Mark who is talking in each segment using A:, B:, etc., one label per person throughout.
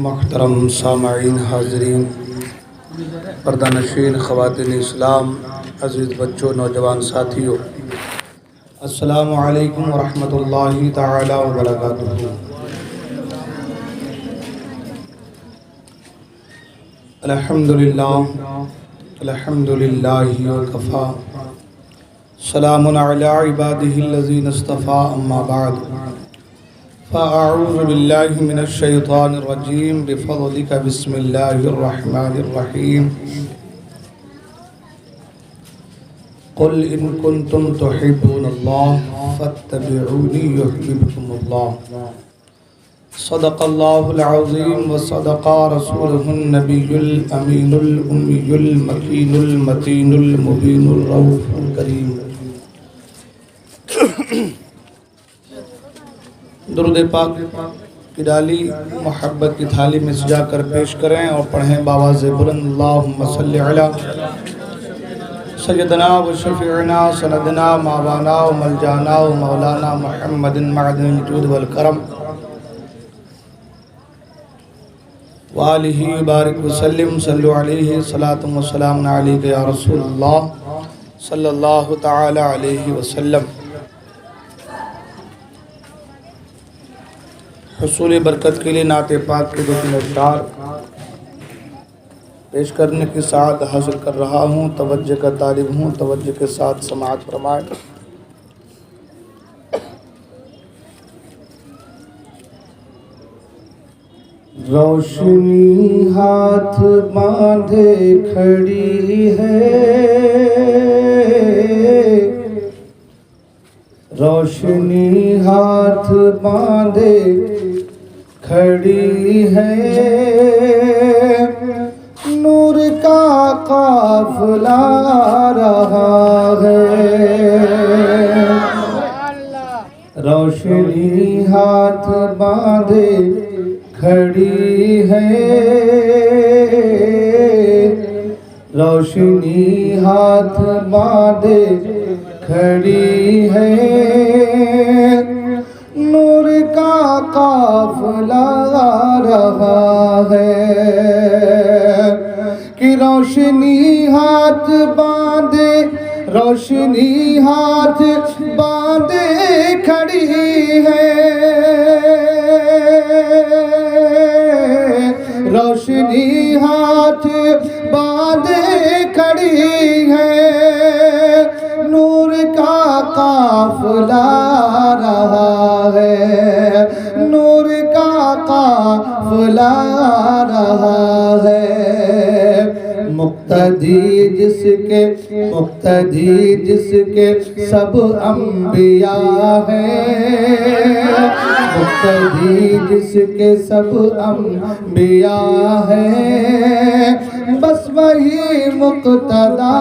A: محترم سامعین، حاضرین، پردہ نشین، خواتین اسلام، عزیز بچوں، نوجوان ساتھیوں، السلام علیکم ورحمۃ اللہ تعالی وبرکاتہ۔ الحمدللہ وکفیٰ، سلام علی عبادہ الذین اصطفیٰ، اما بعد فاعوذ باللہ من الشیطان الرجیم بفضلک بسم اللہ الرحمن الرحیم۔ قل ان کنتم تحبون اللہ فاتبعونی یحببکم اللہ۔ صدق اللہ العظیم وصدق رسولہ النبی الامین الامی المکین المتین المبین الرؤوف الکریم۔ درود پاک کی ڈالی محبت کی تھالی میں سجا کر پیش کریں اور پڑھیں باواز بلند، اللہم صلی علی سیدنا و شفیعنا سندنا ماوانا و ملجانا و مولانا محمد معدن الجود والکرم وآلہ بارک وسلم، صلو علیہ صلاۃ و سلام علیک یا رسول اللہ صلی اللہ تعالی علیہ وسلم۔ حصول برکت کے لیے نعت پاک کے 2-3 اشعار پیش کرنے کی سعادت حاصل کر رہا ہوں، توجہ کا طالب ہوں، توجہ کے ساتھ سماعت فرمائیں۔ روشنی ہاتھ باندھے کھڑی ہے، روشنی ہاتھ باندھے کھڑی ہے، نور کا قافلہ رہا ہے، روشنی ہاتھ باندھے کھڑی ہے، روشنی ہاتھ باندھے کھڑی ہے، نور کا قافلہ رہا ہے، کہ روشنی ہاتھ باندھے، روشنی ہاتھ باندھے کھڑی ہے، روشنی ہاتھ باندھے کھڑی ہے، نور کا قافلہ رہا ہے، نور کا قافلہ رہا ہے، مقتدی جس کے سب انبیاء ہیں، مقتدی جس کے سب انبیاء ہیں، بس وہی مقتدا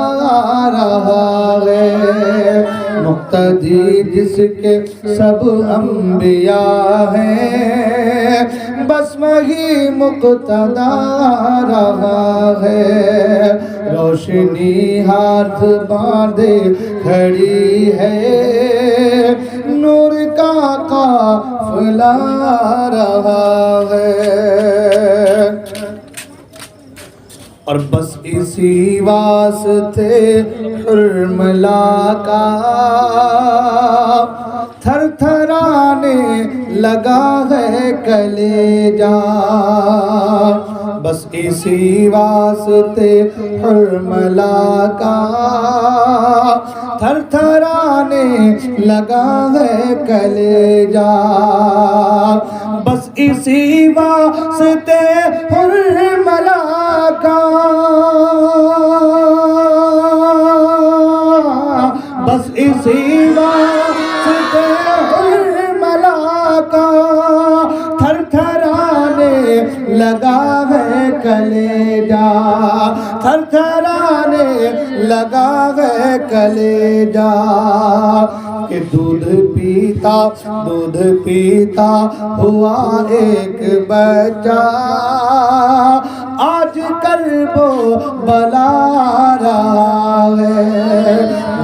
A: رہا ہے، مقتدی جس کے سب انبیاء ہیں، بس وہی مقتدا رہا ہے، روشنی ہاتھ باندھے کھڑی ہے، نور کا قافلہ رہا ہے، اور بس اسی واسطے حرملا کا تھر تھرانے لگا ہے کلیجہ، بس اسی واسطے حرملا کا تھر تھرانے لگا ہے کلیجہ، بس اسی واسطے حرملا کا، بس اسی واسطے حرملا کا تھر تھرانے لگا ہے کلیجہ، تھر تھرانے لگا ہے کلیجہ، کہ دودھ پیتا ہوا ایک بچہ، آج کرب و بلا رہا ہے،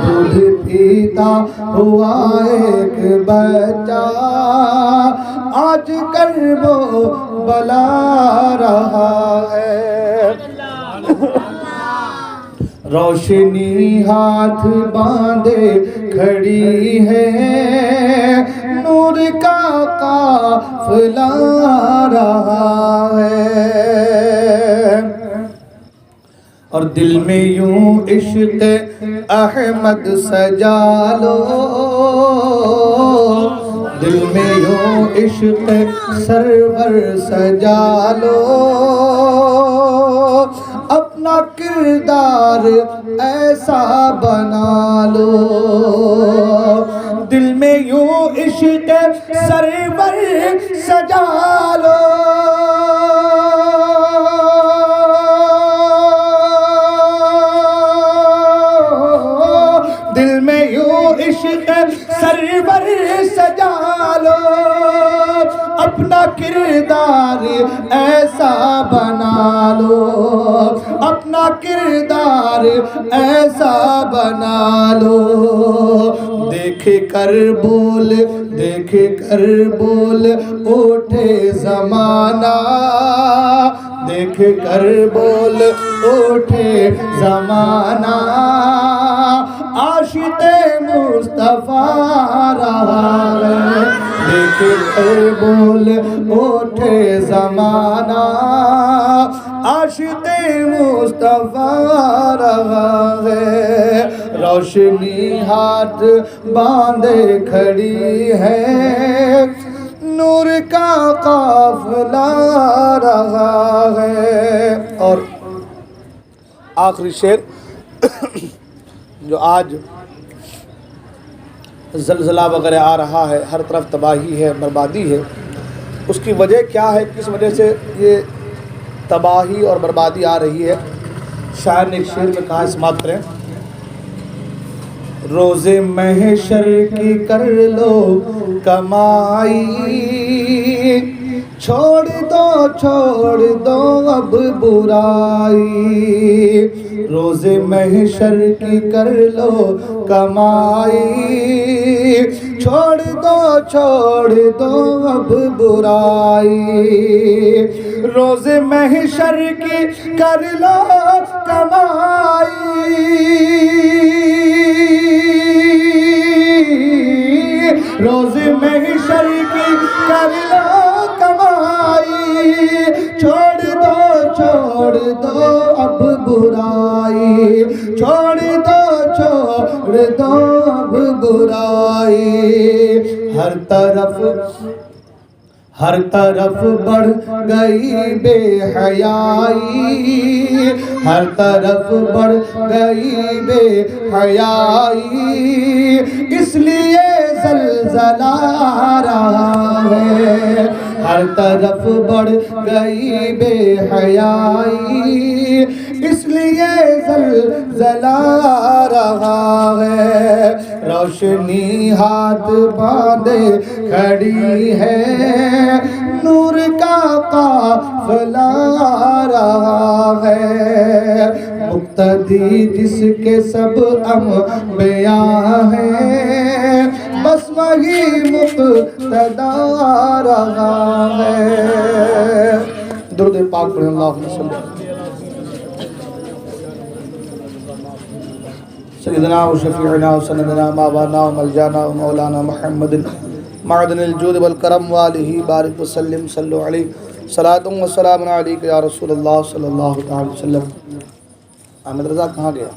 A: دودھ پیتا ہوا ایک بچہ، آج کرب و بلا رہا ہے۔ روشنی ہاتھ باندھے کھڑی ہے، نور کا قافلہ رہا ہے۔ اور دل میں یوں عشق احمد سجا لو، دل میں یوں عشق سرور سجا لو، اپنا کردار ایسا بنا لو، دل میں یوں عشق سرور سجا لو، دل میں یوں عشق سرور سجا لو، اپنا کردار ایسا بنا لو، اپنا کردار ایسا بنا لو، دیکھ کر بول، دیکھ کر بول اٹھے زمانہ، دیکھ کر بول اٹھے زمانہ، عاشق مصطفیٰ رہا ہے، دیکھ کر بول اٹھے زمانہ، عاشق مصطفیٰ رہا ہے۔ روشنی ہاتھ باندھے کھڑی ہے، نور کا قافلہ رہا ہے۔ اور آخری شعر جو آج زلزلہ وغیرہ آ رہا ہے، ہر طرف تباہی ہے، بربادی ہے، اس کی وجہ کیا ہے، کس وجہ سے یہ تباہی اور بربادی آ رہی ہے؟ شاعر نے ایک شعر میں کہا، سماعت کریں۔ روز محشر کی کر لو کمائی، چھوڑ دو اب برائی، روز محشر کی کر لو کمائی، چھوڑ دو اب برائی، روز محشر کی کر لو کمائی، روز محشر کی کر لو کمائی، چھوڑ دو اب برائی، چھوڑ دو اب برائی، ہر طرف بڑھ گئی بے حیائی، ہر طرف بڑھ گئی بے حیائی، اس لیے زلزلہ آ رہا ہے، ہر طرف بڑھ گئی بے حیائی، اس لیے زلزلہ آ رہا ہے۔ روشنی ہاتھ باندھے کھڑی ہے، نور کا قافلہ آ رہا ہے، مقتدی جس کے سب انبیاء ہیں، بس وہی مقتدا آ رہا ہے۔ درود پاک پڑھیں، اللہم صلی اللہ سیدنا و شفیعنا و سندنا مابانا و ملجانا و مولانا محمد معدن الجود والکرم والہ بارک وسلم صلو علیہ صلاۃ و سلام علیک یا رسول اللہ صلی اللہ علیہ وسلم۔ احمد رضا کہاں گیا؟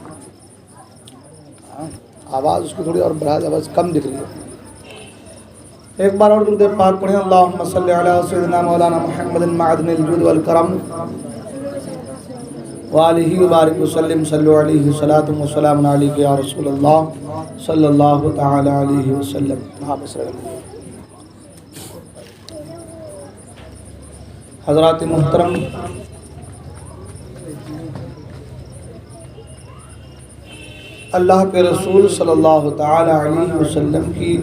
A: آواز اس کی تھوڑی اور بڑھا دے، آواز کم دکھ رہی ہے۔ ایک بار اور درود پاک پڑھیں، اللہم صلی علی سیدنا مولانا محمد معدن الجود والکرم وآلہ وبارک وسلم صلو علیہ صلاۃ و سلام علیک یا رسول اللہ صلی اللہ تعالی علیہ وسلم۔ حضرات محترم، اللہ کے رسول صلی اللہ تعالی علیہ وسلم کی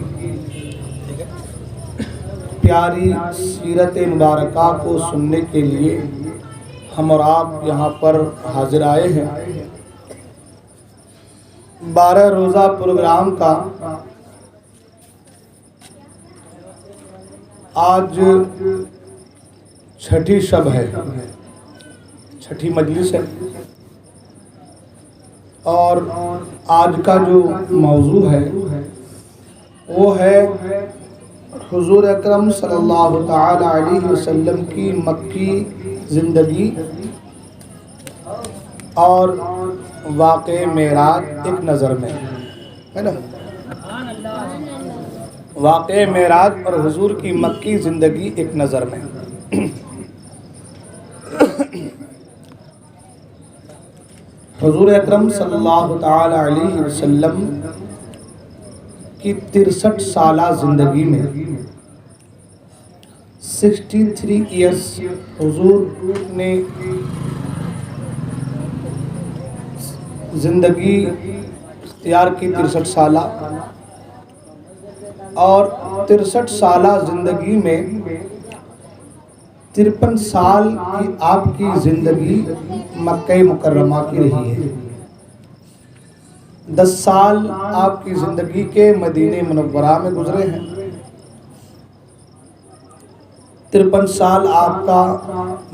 A: پیاری سیرت مبارکہ کو سننے کے لیے ہم اور آپ یہاں پر حاضر آئے ہیں۔ 12 روزہ پروگرام کا آج چھٹی شب ہے، چھٹی مجلس ہے، اور آج کا جو موضوع ہے وہ ہے حضور اکرم صلی اللہ تعالی علیہ وسلم کی مکی زندگی اور واقع معراج ایک نظر میں، ہے نا؟ واقع معراج اور حضور کی مکی زندگی ایک نظر میں۔ حضور اکرم صلی اللہ تعالی علیہ وسلم کی 63 سالہ زندگی میں 63 ایئرس حضور نے زندگی اختیار کی، 63 سالہ، اور 63 سالہ زندگی میں 53 سال کی آپ کی زندگی مکہ مکرمہ کی رہی ہے۔ 10 سال آپ کی زندگی کے مدینہ منورہ میں گزرے ہیں، 53 سال آپ کا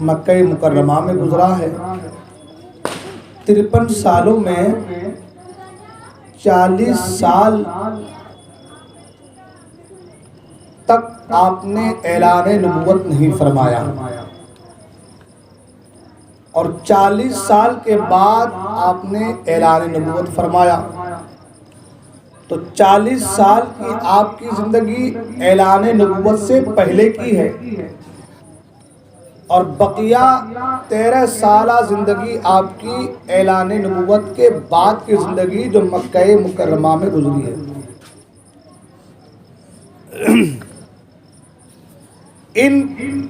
A: مکہ مکرمہ میں گزرا ہے۔ 53 سالوں میں 40 سال تک آپ نے اعلان نبوت نہیں فرمایا، اور 40 سال کے بعد آپ نے اعلان نبوت فرمایا۔ تو 40 سال کی آپ کی زندگی اعلان نبوت سے پہلے کی ہے، اور بقیہ 13 سالہ زندگی آپ کی اعلان نبوت کے بعد کی زندگی جو مکہ مکرمہ میں گزری ہے۔ ان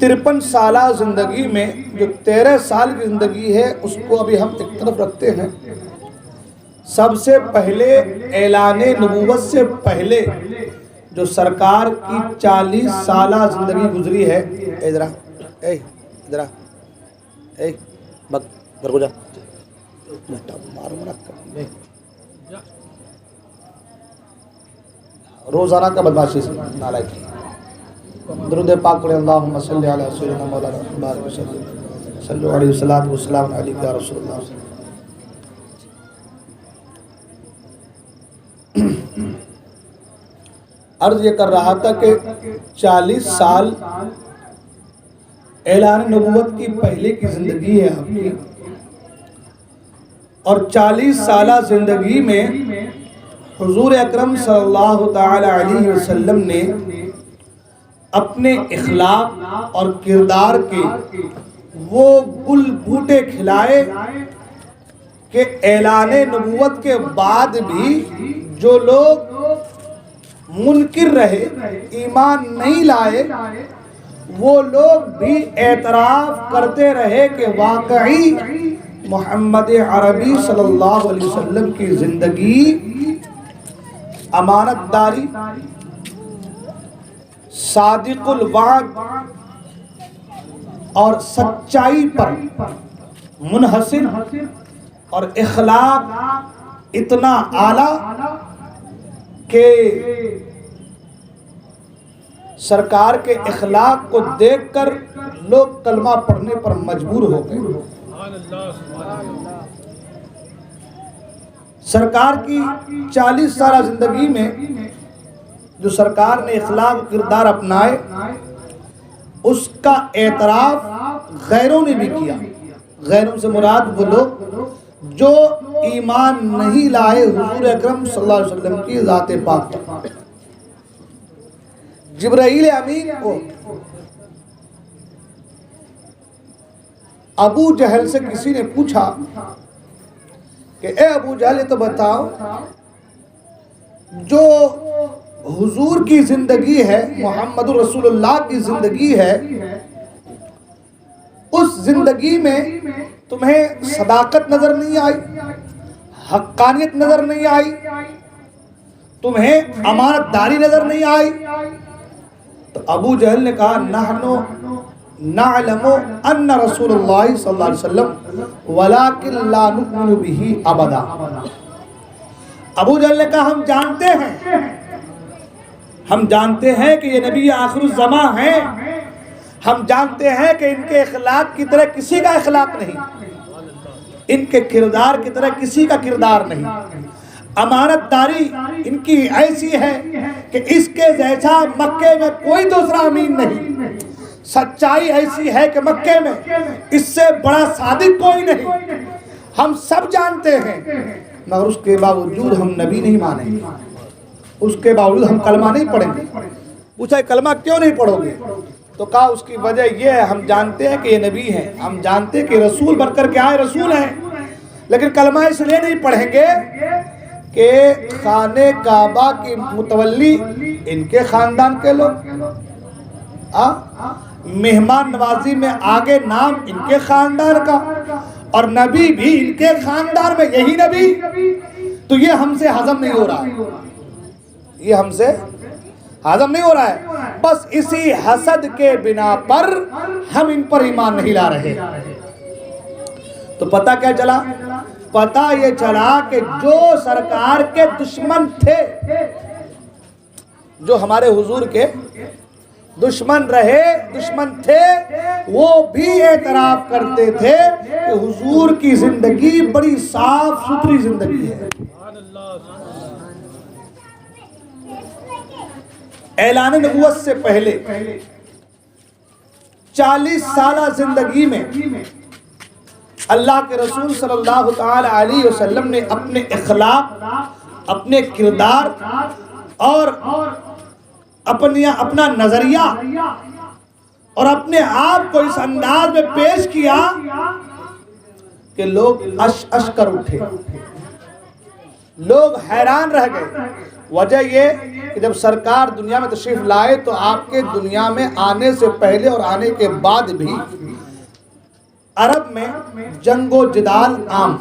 A: 53 سالہ زندگی میں جو 13 سال کی زندگی ہے اس کو ابھی ہم ایک طرف رکھتے ہیں۔ سب سے پہلے اعلان نبوت سے پہلے جو سرکار کی 40 سالہ زندگی گزری ہے، روزانہ کا بدماشی سے نالائق، درود پاک پڑھیں، اللہم صلی علی سیدنا مولانا بارک وسلم، صلی علیہ وسلم والسلام علیکہ یا رسول اللہ۔ عرض یہ کر رہا تھا کہ 40 سال اعلان نبوت کی پہلے کی زندگی ہے آپ کی، اور 40 سالہ زندگی میں حضور اکرم صلی اللہ تعالی علیہ وسلم نے اپنے اخلاق اور کردار کے وہ گل بوٹے کھلائے کہ اعلان نبوت کے بعد بھی جو لوگ منکر رہے، ایمان نہیں لائے، وہ لوگ بھی اعتراف کرتے رہے کہ واقعی محمد عربی صلی اللہ علیہ وسلم کی زندگی امانت داری، صادق الوعد اور سچائی پر منحصر، اور اخلاق اتنا اعلیٰ کہ سرکار کے اخلاق کو دیکھ کر لوگ کلمہ پڑھنے پر مجبور ہو گئے۔ سرکار کی 40 سالہ زندگی میں جو سرکار نے اخلاق کردار اپنائے، اس کا اعتراف غیروں نے بھی کیا۔ غیروں سے مراد وہ لوگ جو ایمان نہیں لائے حضور اکرم صلی اللہ علیہ وسلم کی ذات پاک پر۔ جبرائیل امین کو ابو جہل سے کسی نے پوچھا کہ اے ابو جہل، تو بتاؤ جو حضور کی زندگی ہے، محمد رسول اللہ کی زندگی ہے، اس زندگی میں تمہیں صداقت نظر نہیں آئی، حقانیت نظر نہیں آئی، تمہیں امانت داری نظر نہیں آئی؟ تو ابو جہل نے کہا نحنو نعلم ان رسول اللہ صلی اللہ علیہ وسلم ولکن لا نؤمن به ابدا۔ ابو جہل نے کہا ہم جانتے ہیں کہ یہ نبی آخر الزمان ہیں، ہم جانتے ہیں کہ ان کے اخلاق کی طرح کسی کا اخلاق نہیں، ان کے کردار کی طرح کسی کا کردار نہیں۔ امانت داری ان کی ایسی ہے کہ اس کے جیسا مکے میں کوئی دوسرا امین نہیں۔ سچائی ایسی ہے کہ مکے میں اس سے بڑا صادق کوئی نہیں، ہم سب جانتے ہیں، مگر اس کے باوجود ہم نبی نہیں مانیں گے، اس کے باوجود ہم کلمہ نہیں پڑھیں گے۔ پوچھا کلمہ کیوں نہیں پڑھو گے؟ تو کہا اس کی وجہ یہ ہے، ہم جانتے ہیں کہ یہ نبی ہیں، ہم جانتے ہیں کہ رسول بن کر کے آئے رسول ہیں، لیکن کلمہ اس لیے نہیں پڑھیں گے کہ خانہ کعبہ کی متولی ان کے خاندان کے لوگ، مہمان نوازی میں آگے نام ان کے خاندان کا، اور نبی بھی ان کے خاندان میں یہی نبی، تو یہ ہم سے ہضم نہیں ہو رہا ہے، یہ ہم سے ہضم نہیں ہو رہا ہے، بس اسی حسد کے بنا پر ہم ان پر ایمان نہیں لا رہے۔ تو پتہ کیا چلا؟ پتہ یہ چلا کہ جو سرکار کے دشمن تھے، جو ہمارے حضور کے دشمن رہے، دشمن تھے، وہ بھی اعتراف کرتے تھے کہ حضور کی زندگی بڑی صاف ستھری زندگی ہے۔ اعلان نبوت سے پہلے 40 سالہ زندگی میں اللہ کے رسول صلی اللہ تعالی علیہ وسلم نے اپنے اخلاق، اپنے کردار اور اپنا نظریہ اور اپنے آپ کو اس انداز میں پیش کیا کہ لوگ اش کر اٹھے، لوگ حیران رہ گئے۔ وجہ یہ کہ جب سرکار دنیا میں تشریف لائے تو آپ کے دنیا میں آنے سے پہلے اور آنے کے بعد بھی عرب میں جنگ و جدال عام،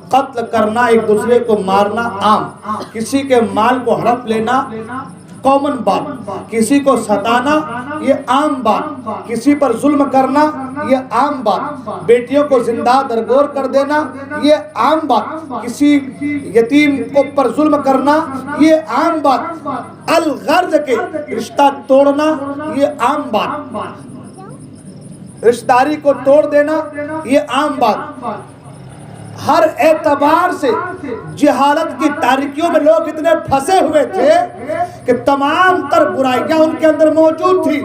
A: قتل کرنا، ایک دوسرے کو مارنا عام، کسی کے مال کو ہڑپ لینا کامن بات، کسی کو ستانا یہ عام بات، کسی پر ظلم کرنا یہ عام بات، بیٹیوں کو زندہ درگور کر دینا یہ عام بات، کسی یتیم کو پر ظلم کرنا یہ عام بات، الغرض کے رشتہ توڑنا یہ عام بات، رشتہ داری کو توڑ دینا یہ عام بات۔ ہر اعتبار سے جہالت کی تاریکیوں میں لوگ اتنے پھنسے ہوئے تھے کہ تمام تر برائیاں ان کے اندر موجود تھی،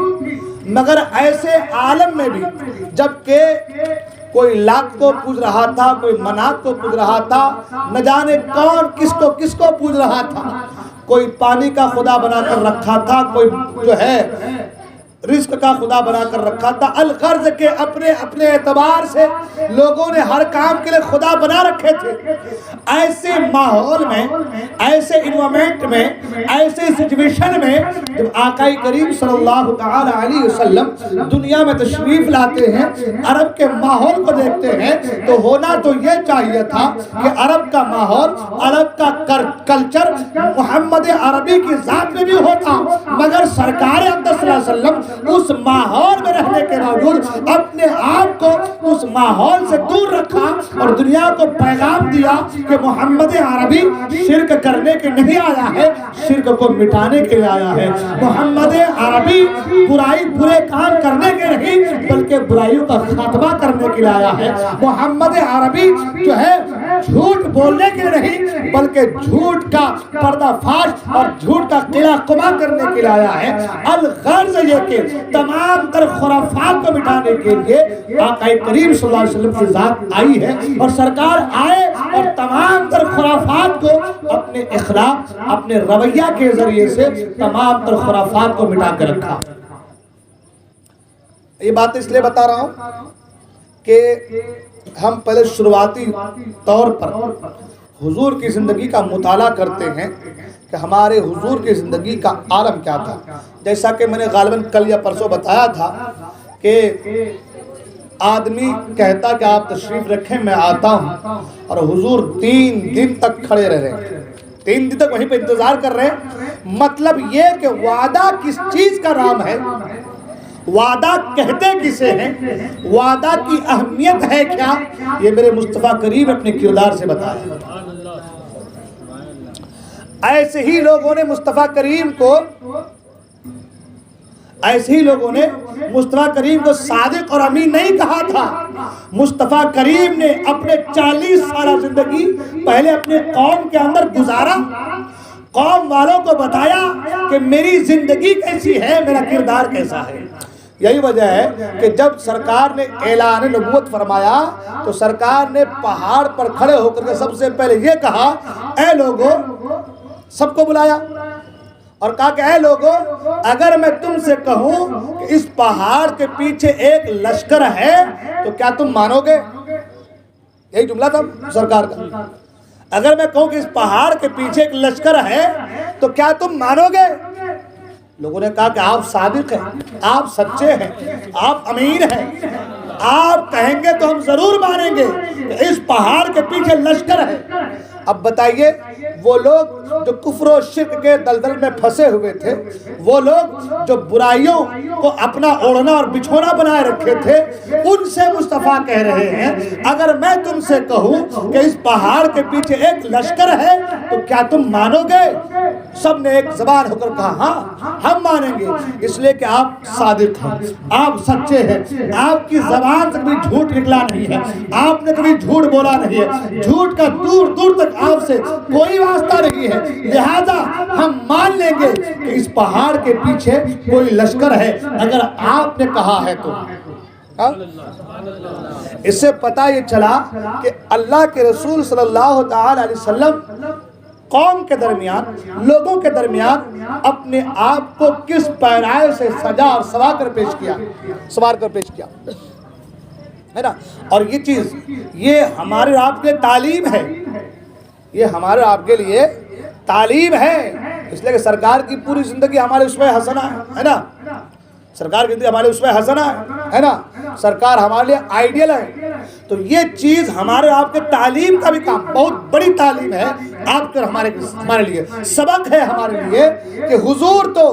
A: مگر ایسے عالم میں بھی جبکہ کوئی لات کو پوج رہا تھا، کوئی منات کو پوج رہا تھا، نہ جانے کون کس کو پوج رہا تھا، کوئی پانی کا خدا بنا کر رکھا تھا، کوئی جو ہے رزق کا خدا بنا کر رکھا تھا، الغرض کے اپنے اعتبار سے لوگوں نے ہر کام کے لیے خدا بنا رکھے تھے۔ ایسے ماحول میں، ایسے انوائرمنٹ میں، ایسے سچویشن میں جب آقا کریم صلی اللہ تعالی علیہ وسلم دنیا میں تشریف لاتے ہیں، عرب کے ماحول کو دیکھتے ہیں تو ہونا تو یہ چاہیے تھا کہ عرب کا ماحول، عرب کا کلچر محمد عربی کی ذات میں بھی ہوتا، مگر سرکار اقدس صلی اللہ علیہ وسلم اس ماحول میں رہنے کے باوجود اپنے آپ کو اس ماحول سے دور رکھا اور دنیا کو پیغام دیا کہ محمد عربی شرک کرنے کے نہیں آیا ہے، شرک کو مٹانے کے لیے آیا ہے۔ محمد عربی برے کام کرنے کے نہیں بلکہ برائیوں کا خاتمہ کرنے کے لیے آیا ہے۔ محمد عربی جو ہے جھوٹ بولنے کے لیے نہیں بلکہ جھوٹ کا پردہ فاش اور جھوٹ کا قلعہ قما کرنے کے لیے آیا ہے۔ الغرض یہ کہ تمام تر خرافات کو مٹانے کے لیے آقا کریم صلی اللہ علیہ وسلم کی ذات آئی ہے، اور سرکار آئے اور تمام تر خرافات کو اپنے اخلاق، اپنے رویہ کے ذریعے سے تمام تر خرافات کو مٹا کر رکھا۔ یہ بات اس لیے بتا رہا ہوں کہ ہم پہلے شروعاتی طور پر حضور کی زندگی کا مطالعہ کرتے ہیں کہ ہمارے حضور کی زندگی کا عالم کیا تھا۔ جیسا کہ میں نے غالباً کل یا پرسوں بتایا تھا کہ آدمی کہتا کہ آپ تشریف رکھیں میں آتا ہوں، اور حضور 3 دن تک کھڑے رہ رہے ہیں، 3 دن تک وہیں پہ انتظار کر رہے ہیں۔ مطلب یہ کہ وعدہ کس چیز کا نام ہے، وعدہ کہتے کسے ہیں، وعدہ کی اہمیت ہے کیا، یہ میرے مصطفیٰ کریم اپنے کردار سے بتایا۔ ایسے ہی لوگوں نے مصطفیٰ کریم کو ایسے ہی لوگوں نے مصطفیٰ کریم کو صادق اور امین نہیں کہا تھا. مصطفیٰ کریم نے اپنے 40 سالہ زندگی پہلے اپنے قوم کے اندر گزارا، قوم والوں کو بتایا کہ میری زندگی کیسی ہے، میرا کردار کیسا ہے. یہی وجہ ہے کہ جب سرکار نے اعلان نبوت فرمایا تو سرکار نے پہاڑ پر کھڑے ہو کر کے سب سے پہلے یہ کہا، اے لوگو، سب کو بلایا اور کہا کہ اے لوگو، اگر میں تم سے کہوں کہ اس پہاڑ کے پیچھے ایک لشکر ہے تو کیا تم مانو گے؟ یہی جملہ تھا سرکار کا. اگر میں کہوں کہ اس پہاڑ کے پیچھے ایک لشکر ہے تو کیا تم مانو گے؟ لوگوں نے کہا کہ آپ صادق ہیں، آپ سچے ہیں، آپ امین ہیں، آپ کہیں گے تو ہم ضرور مانیں گے کہ اس پہاڑ کے پیچھے لشکر ہے. اب بتائیے، وہ لوگ جو کفر و شرک کے دلدل میں پھنسے ہوئے تھے، وہ لوگ جو برائیوں کو اپنا اوڑھنا اور بچھونا بنائے رکھے تھے، ان سے مصطفیٰ کہہ رہے ہیں اگر میں تم سے کہوں کہ اس پہاڑ کے پیچھے ایک لشکر ہے تو کیا تم مانو گے؟ سب نے ایک زبان ہو کر کہا ہاں ہم مانیں گے، اس لیے کہ آپ صادق ہیں، آپ سچے ہیں، آپ کی زبان سے کبھی جھوٹ نکلا نہیں ہے، آپ نے کبھی جھوٹ بولا نہیں ہے، جھوٹ کا دور دور تک آپ سے کوئی واسطہ نہیں ہے، لہذا ہم مان لیں گے کہ اس پہاڑ کے پیچھے کوئی لشکر ہے اگر آپ نے کہا ہے تو. اس سے پتہ یہ چلا کہ اللہ کے رسول صلی اللہ تعالی علیہ وسلم قوم کے درمیان، لوگوں کے درمیان اپنے آپ کو کس پیرائے سے سجا اور سوار کر پیش کیا ہے نا. اور یہ چیز یہ ہمارے آپ کے تعلیم ہے، یہ ہمارے آپ کے لیے تعلیم ہے. اس لیے کہ سرکار کی پوری زندگی ہمارے اسوہ حسنہ ہے نا، سرکار کی زندگی ہمارے اسوہ حسنہ ہے نا، سرکار ہمارے لیے آئیڈیل ہے. تو یہ چیز ہمارے آپ کے تعلیم کا بھی کام، بہت بڑی تعلیم ہے آپ کے ہمارے لیے، سبق ہے ہمارے لیے کہ حضور تو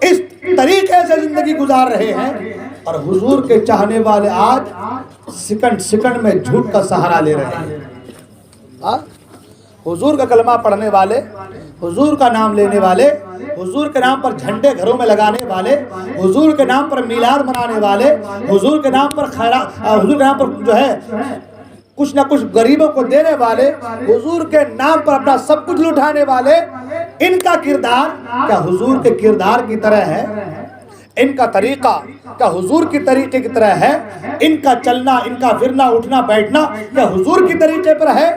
A: اس طریقے سے زندگی گزار رہے ہیں اور حضور کے چاہنے والے آج سیکنڈ میں جھوٹ کا سہارا لے رہے ہیں. حضور کا کلمہ پڑھنے والے، حضور کا نام لینے والے، حضور کے نام پر جھنڈے گھروں میں لگانے والے، حضور کے نام پر میلاد منانے والے، حضور کے نام پر حضور کے نام پر جو ہے کچھ نہ کچھ غریبوں کو دینے والے، حضور کے نام پر اپنا سب کچھ لٹانے والے، ان کا کردار کیا حضور کے کردار کی طرح ہے؟ ان کا طریقہ کیا حضور کی طریقے کی طرح ہے؟ ان کا چلنا، ان کا پھرنا، اٹھنا بیٹھنا کیا حضور کی طریقے پر ہے؟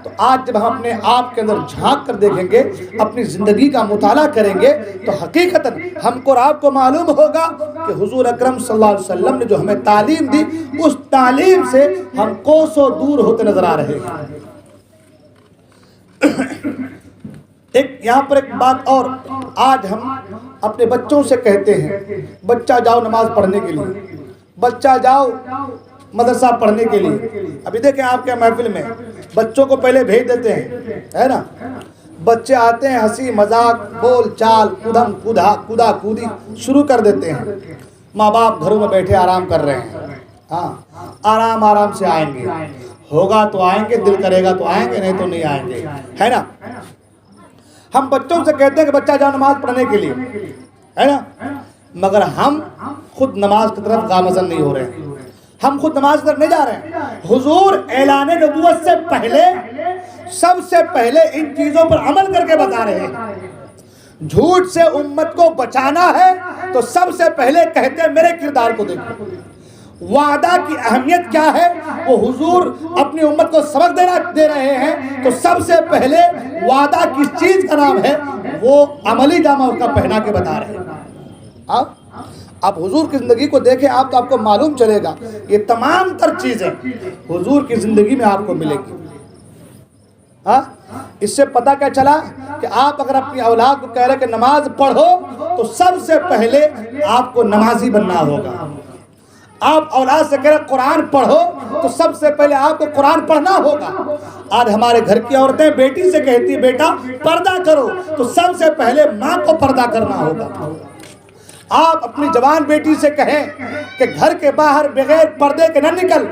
A: تو آج جب ہم اپنے آپ کے اندر جھانک کر دیکھیں گے، اپنی زندگی کا مطالعہ کریں گے تو حقیقتاً ہم کو اور آپ کو معلوم ہوگا کہ حضور اکرم صلی اللہ علیہ وسلم نے جو ہمیں تعلیم دی، اس تعلیم سے ہم کوسوں دور ہوتے نظر آ رہے ہیں. یہاں پر ایک بات اور، آج ہم اپنے بچوں سے کہتے ہیں بچہ جاؤ نماز پڑھنے کے لیے، بچہ جاؤ مدرسہ پڑھنے کے لیے. ابھی دیکھیں آپ کے محفل میں بچوں کو پہلے بھیج دیتے ہیں ہے نا، بچے آتے ہیں ہنسی مذاق بول چال کودا کودی شروع کر دیتے ہیں. ماں باپ گھروں میں بیٹھے آرام کر رہے ہیں، ہاں آرام سے آئیں گے، ہوگا تو آئیں گے، دل کرے گا تو آئیں گے، نہیں تو نہیں آئیں گے، ہے نا. ہم بچوں سے کہتے ہیں کہ بچہ جاؤ نماز پڑھنے کے لیے، ہے نا، مگر ہم خود نماز کی طرف گامزن نہیں ہو رہے ہیں، ہم خود نماز کی طرف نہیں جا رہے ہیں. حضور اعلان نبوت سے پہلے سب سے پہلے ان چیزوں پر عمل کر کے بتا رہے ہیں. جھوٹ سے امت کو بچانا ہے تو سب سے پہلے کہتے ہیں میرے کردار کو دیکھو. وعدہ کی اہمیت کیا ہے وہ حضور اپنی امت کو سبق دے رہے ہیں. تو سب سے پہلے وعدہ کس چیز کا نام ہے وہ عملی جامہ اس کا پہنا کے بتا رہے ہیں. آپ حضور کی زندگی کو دیکھیں، آپ کو معلوم چلے گا یہ تمام تر چیزیں حضور کی زندگی میں آپ کو ملے گی. اس سے پتہ کیا چلا کہ آپ اگر اپنی اولاد کو کہہ رہے کہ نماز پڑھو تو سب سے پہلے آپ کو نمازی بننا ہوگا. آپ اولاد سے کہہ رہے قرآن پڑھو تو سب سے پہلے آپ کو قرآن پڑھنا ہوگا. آج ہمارے گھر کی عورتیں بیٹی سے کہتی بیٹا پردہ کرو تو سب سے پہلے ماں کو پردہ کرنا ہوگا. آپ اپنی جوان بیٹی سے کہیں کہ گھر کے باہر بغیر پردے کے نہ نکل،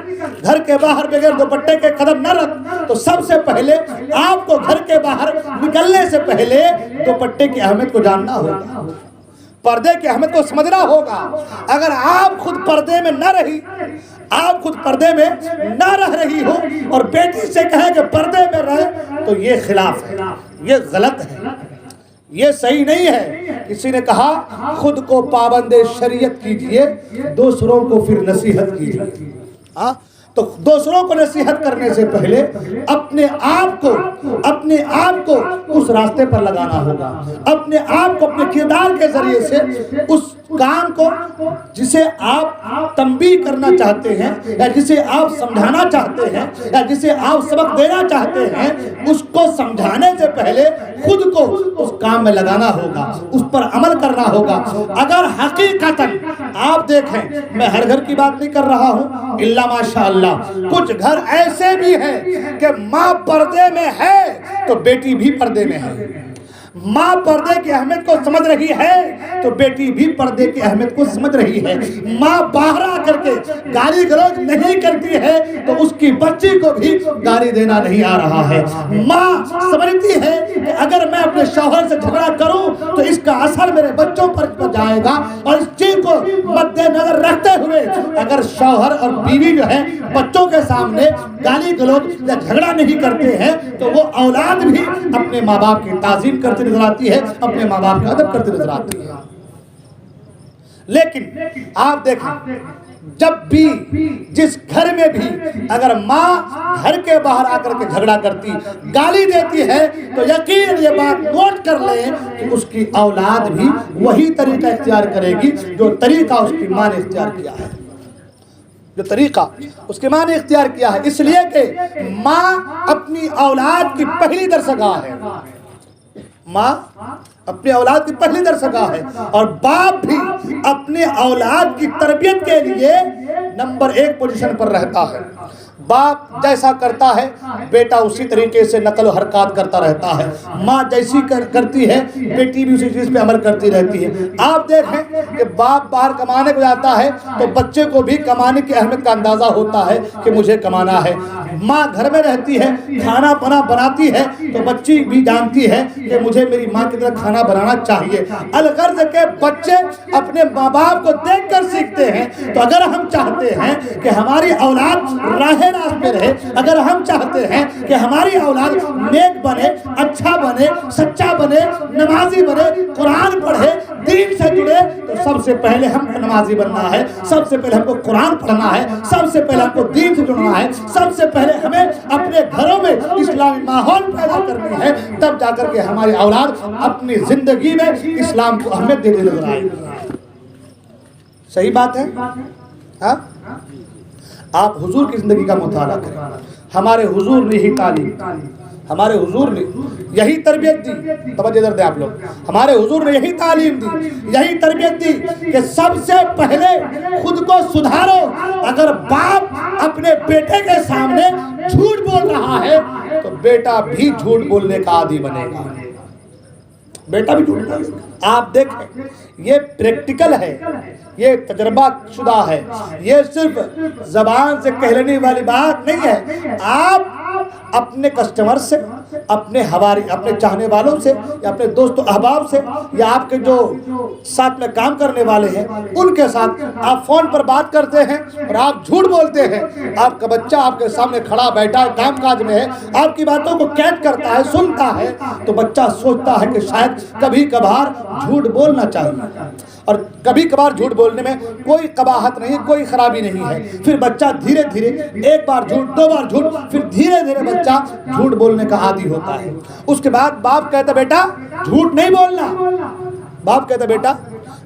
A: گھر کے باہر بغیر دوپٹے کے قدم نہ رکھ، تو سب سے پہلے آپ کو گھر کے باہر نکلنے سے پہلے دوپٹے کی اہمیت کو جاننا ہوگا، پردے کی اہمیت کو سمجھنا ہوگا. اگر آپ خود پردے میں نہ رہی، آپ خود پردے میں نہ رہ رہی ہو اور بیٹی سے کہے کہ پردے میں رہے، تو یہ خلاف ہے، یہ غلط ہے، یہ صحیح نہیں ہے. کسی نے کہا خود کو پابند شریعت کیجئے، دوسروں کو پھر نصیحت کیجئے. تو دوسروں کو نصیحت کرنے سے پہلے اپنے آپ کو اس راستے پر لگانا ہوگا. اپنے آپ کو اپنے کردار کے ذریعے سے اس کام کو جسے آپ تنبیہ کرنا چاہتے ہیں یا جسے آپ سمجھانا چاہتے ہیں یا جسے آپ سبق دینا چاہتے ہیں، اس کو سمجھانے سے پہلے خود کو اس کام میں لگانا ہوگا، اس پر عمل کرنا ہوگا. اگر حقیقتاً آپ دیکھیں، میں ہر گھر کی بات نہیں کر رہا ہوں، الا ماشاءاللہ کچھ گھر ایسے بھی ہیں کہ ماں پردے میں ہے تو بیٹی بھی پردے میں ہے. ماں پردے کی اہمیت کو سمجھ رہی ہے تو بیٹی بھی پردے کی اہمیت کو سمجھ رہی ہے. ماں باہر آ کر کے گالی گلوچ نہیں کرتی ہے تو اس کی بچی کو بھی گالی دینا نہیں آ رہا ہے. ماں سمجھتی ہے کہ اگر میں اپنے شوہر سے جھگڑا کروں تو اس کا اثر میرے بچوں پر جائے گا، اور اس چیز کو مد نظر رکھتے ہوئے اگر شوہر اور بیوی جو ہے بچوں کے سامنے گالی گلوچ یا جھگڑا نہیں کرتے ہیں تو وہ اولاد بھی اپنے ماں باپ کی تعظیم کرتے نظر آتی ہے، اپنے ماں باپ کا ادب کرتے نظر آتی ہے. لیکن آپ دیکھیں، جب بھی جس گھر میں بھی اگر ماں گھر کے باہر آ کر کے جھگڑا کرتی، گالی دیتی ہے، تو یقین یہ بات نوٹ کر لیں کہ اس کی اولاد بھی وہی طریقہ اختیار کرے گی جو طریقہ اس کی ماں نے اختیار کیا ہے، جو طریقہ اس کی ماں نے اختیار کیا ہے. اس لیے کہ ماں اپنی اولاد کی پہلی درسگاہ ہے، ماں اپنی اولاد کی پہلی درسگاہ ہے، اور باپ بھی اپنے اولاد کی تربیت کے لیے نمبر 1 پوزیشن پر رہتا ہے. باپ جیسا کرتا ہے بیٹا اسی طریقے سے نقل و حرکات کرتا رہتا ہے. ماں جیسی کرتی ہے بیٹی بھی اسی چیز پہ عمل کرتی رہتی ہے. آپ دیکھیں کہ باپ باہر کمانے کو جاتا ہے تو بچے کو بھی کمانے کی اہمیت کا اندازہ ہوتا ہے کہ مجھے کمانا ہے. ماں گھر میں رہتی ہے، کھانا بناتی ہے تو بچی بھی جانتی ہے کہ مجھے میری ماں کی طرح کھانا بنانا چاہیے. الغرض کہ بچے اپنے ماں باپ کو دیکھ کر سیکھتے ہیں. تو اگر ہم چاہتے ہیں کہ ہماری اولاد راہ راست پہ رہے، اگر ہم چاہتے ہیں کہ ہماری اولاد نیک بنے، اچھا بنے، سچا بنے، نمازی بنے، قرآن پڑھے، دین سے جڑے، تو سب سے پہلے ہم کو نمازی بننا ہے، سب سے پہلے ہم کو قرآن پڑھنا ہے، سب سے پہلے ہم کو دین سے جڑنا ہے، سب سے پہلے ہمیں اپنے گھروں میں اسلامی ماحول پیدا کرنی ہے. تب جا کر کے ہماری اولاد اپنی زندگی میں اسلام کو اہمیت دیتے نظر آئے. صحیح بات ہے؟ ہاں، آپ حضور کی زندگی کا مطالعہ کریں. ہمارے حضور نے ہی تعلیم، ہمارے حضور نے یہی تربیت دی. توجہ ادھر دیں آپ لوگ. ہمارے حضور نے یہی تعلیم دی، یہی تربیت دی کہ سب سے پہلے خود کو سدھارو. اگر باپ اپنے بیٹے کے سامنے جھوٹ بول رہا ہے تو بیٹا بھی جھوٹ بولنے کا عادی بنے گا، بیٹا بھی جھوٹ بولے گا. آپ دیکھیں، یہ پریکٹیکل ہے، یہ تجربہ شدہ ہے، یہ صرف زبان سے کہہ لینے والی بات نہیں ہے. آپ اپنے کسٹمر سے، اپنے چاہنے والوں سے، یا اپنے دوست و احباب سے، یا آپ کے جو ساتھ میں کام کرنے والے ہیں ان کے ساتھ آپ فون پر بات کرتے ہیں اور آپ جھوٹ بولتے ہیں. آپ کا بچہ آپ کے سامنے کھڑا بیٹھا کام کاج میں ہے، آپ کی باتوں کو کیچ کرتا ہے، سنتا ہے، تو بچہ سوچتا ہے کہ شاید کبھی کبھار جھوٹ بولنا چاہیے. اور کبھی کبھار جھوٹ بولنے میں کوئی قباحت نہیں، کوئی خرابی نہیں ہے. پھر بچہ دھیرے دھیرے ایک بار جھوٹ، 2 بار جھوٹ، پھر دھیرے دھیرے بچہ جھوٹ بولنے کا عادی ہوتا ہے. اس کے بعد باپ کہتا بیٹا جھوٹ نہیں بولنا، باپ کہتا بیٹا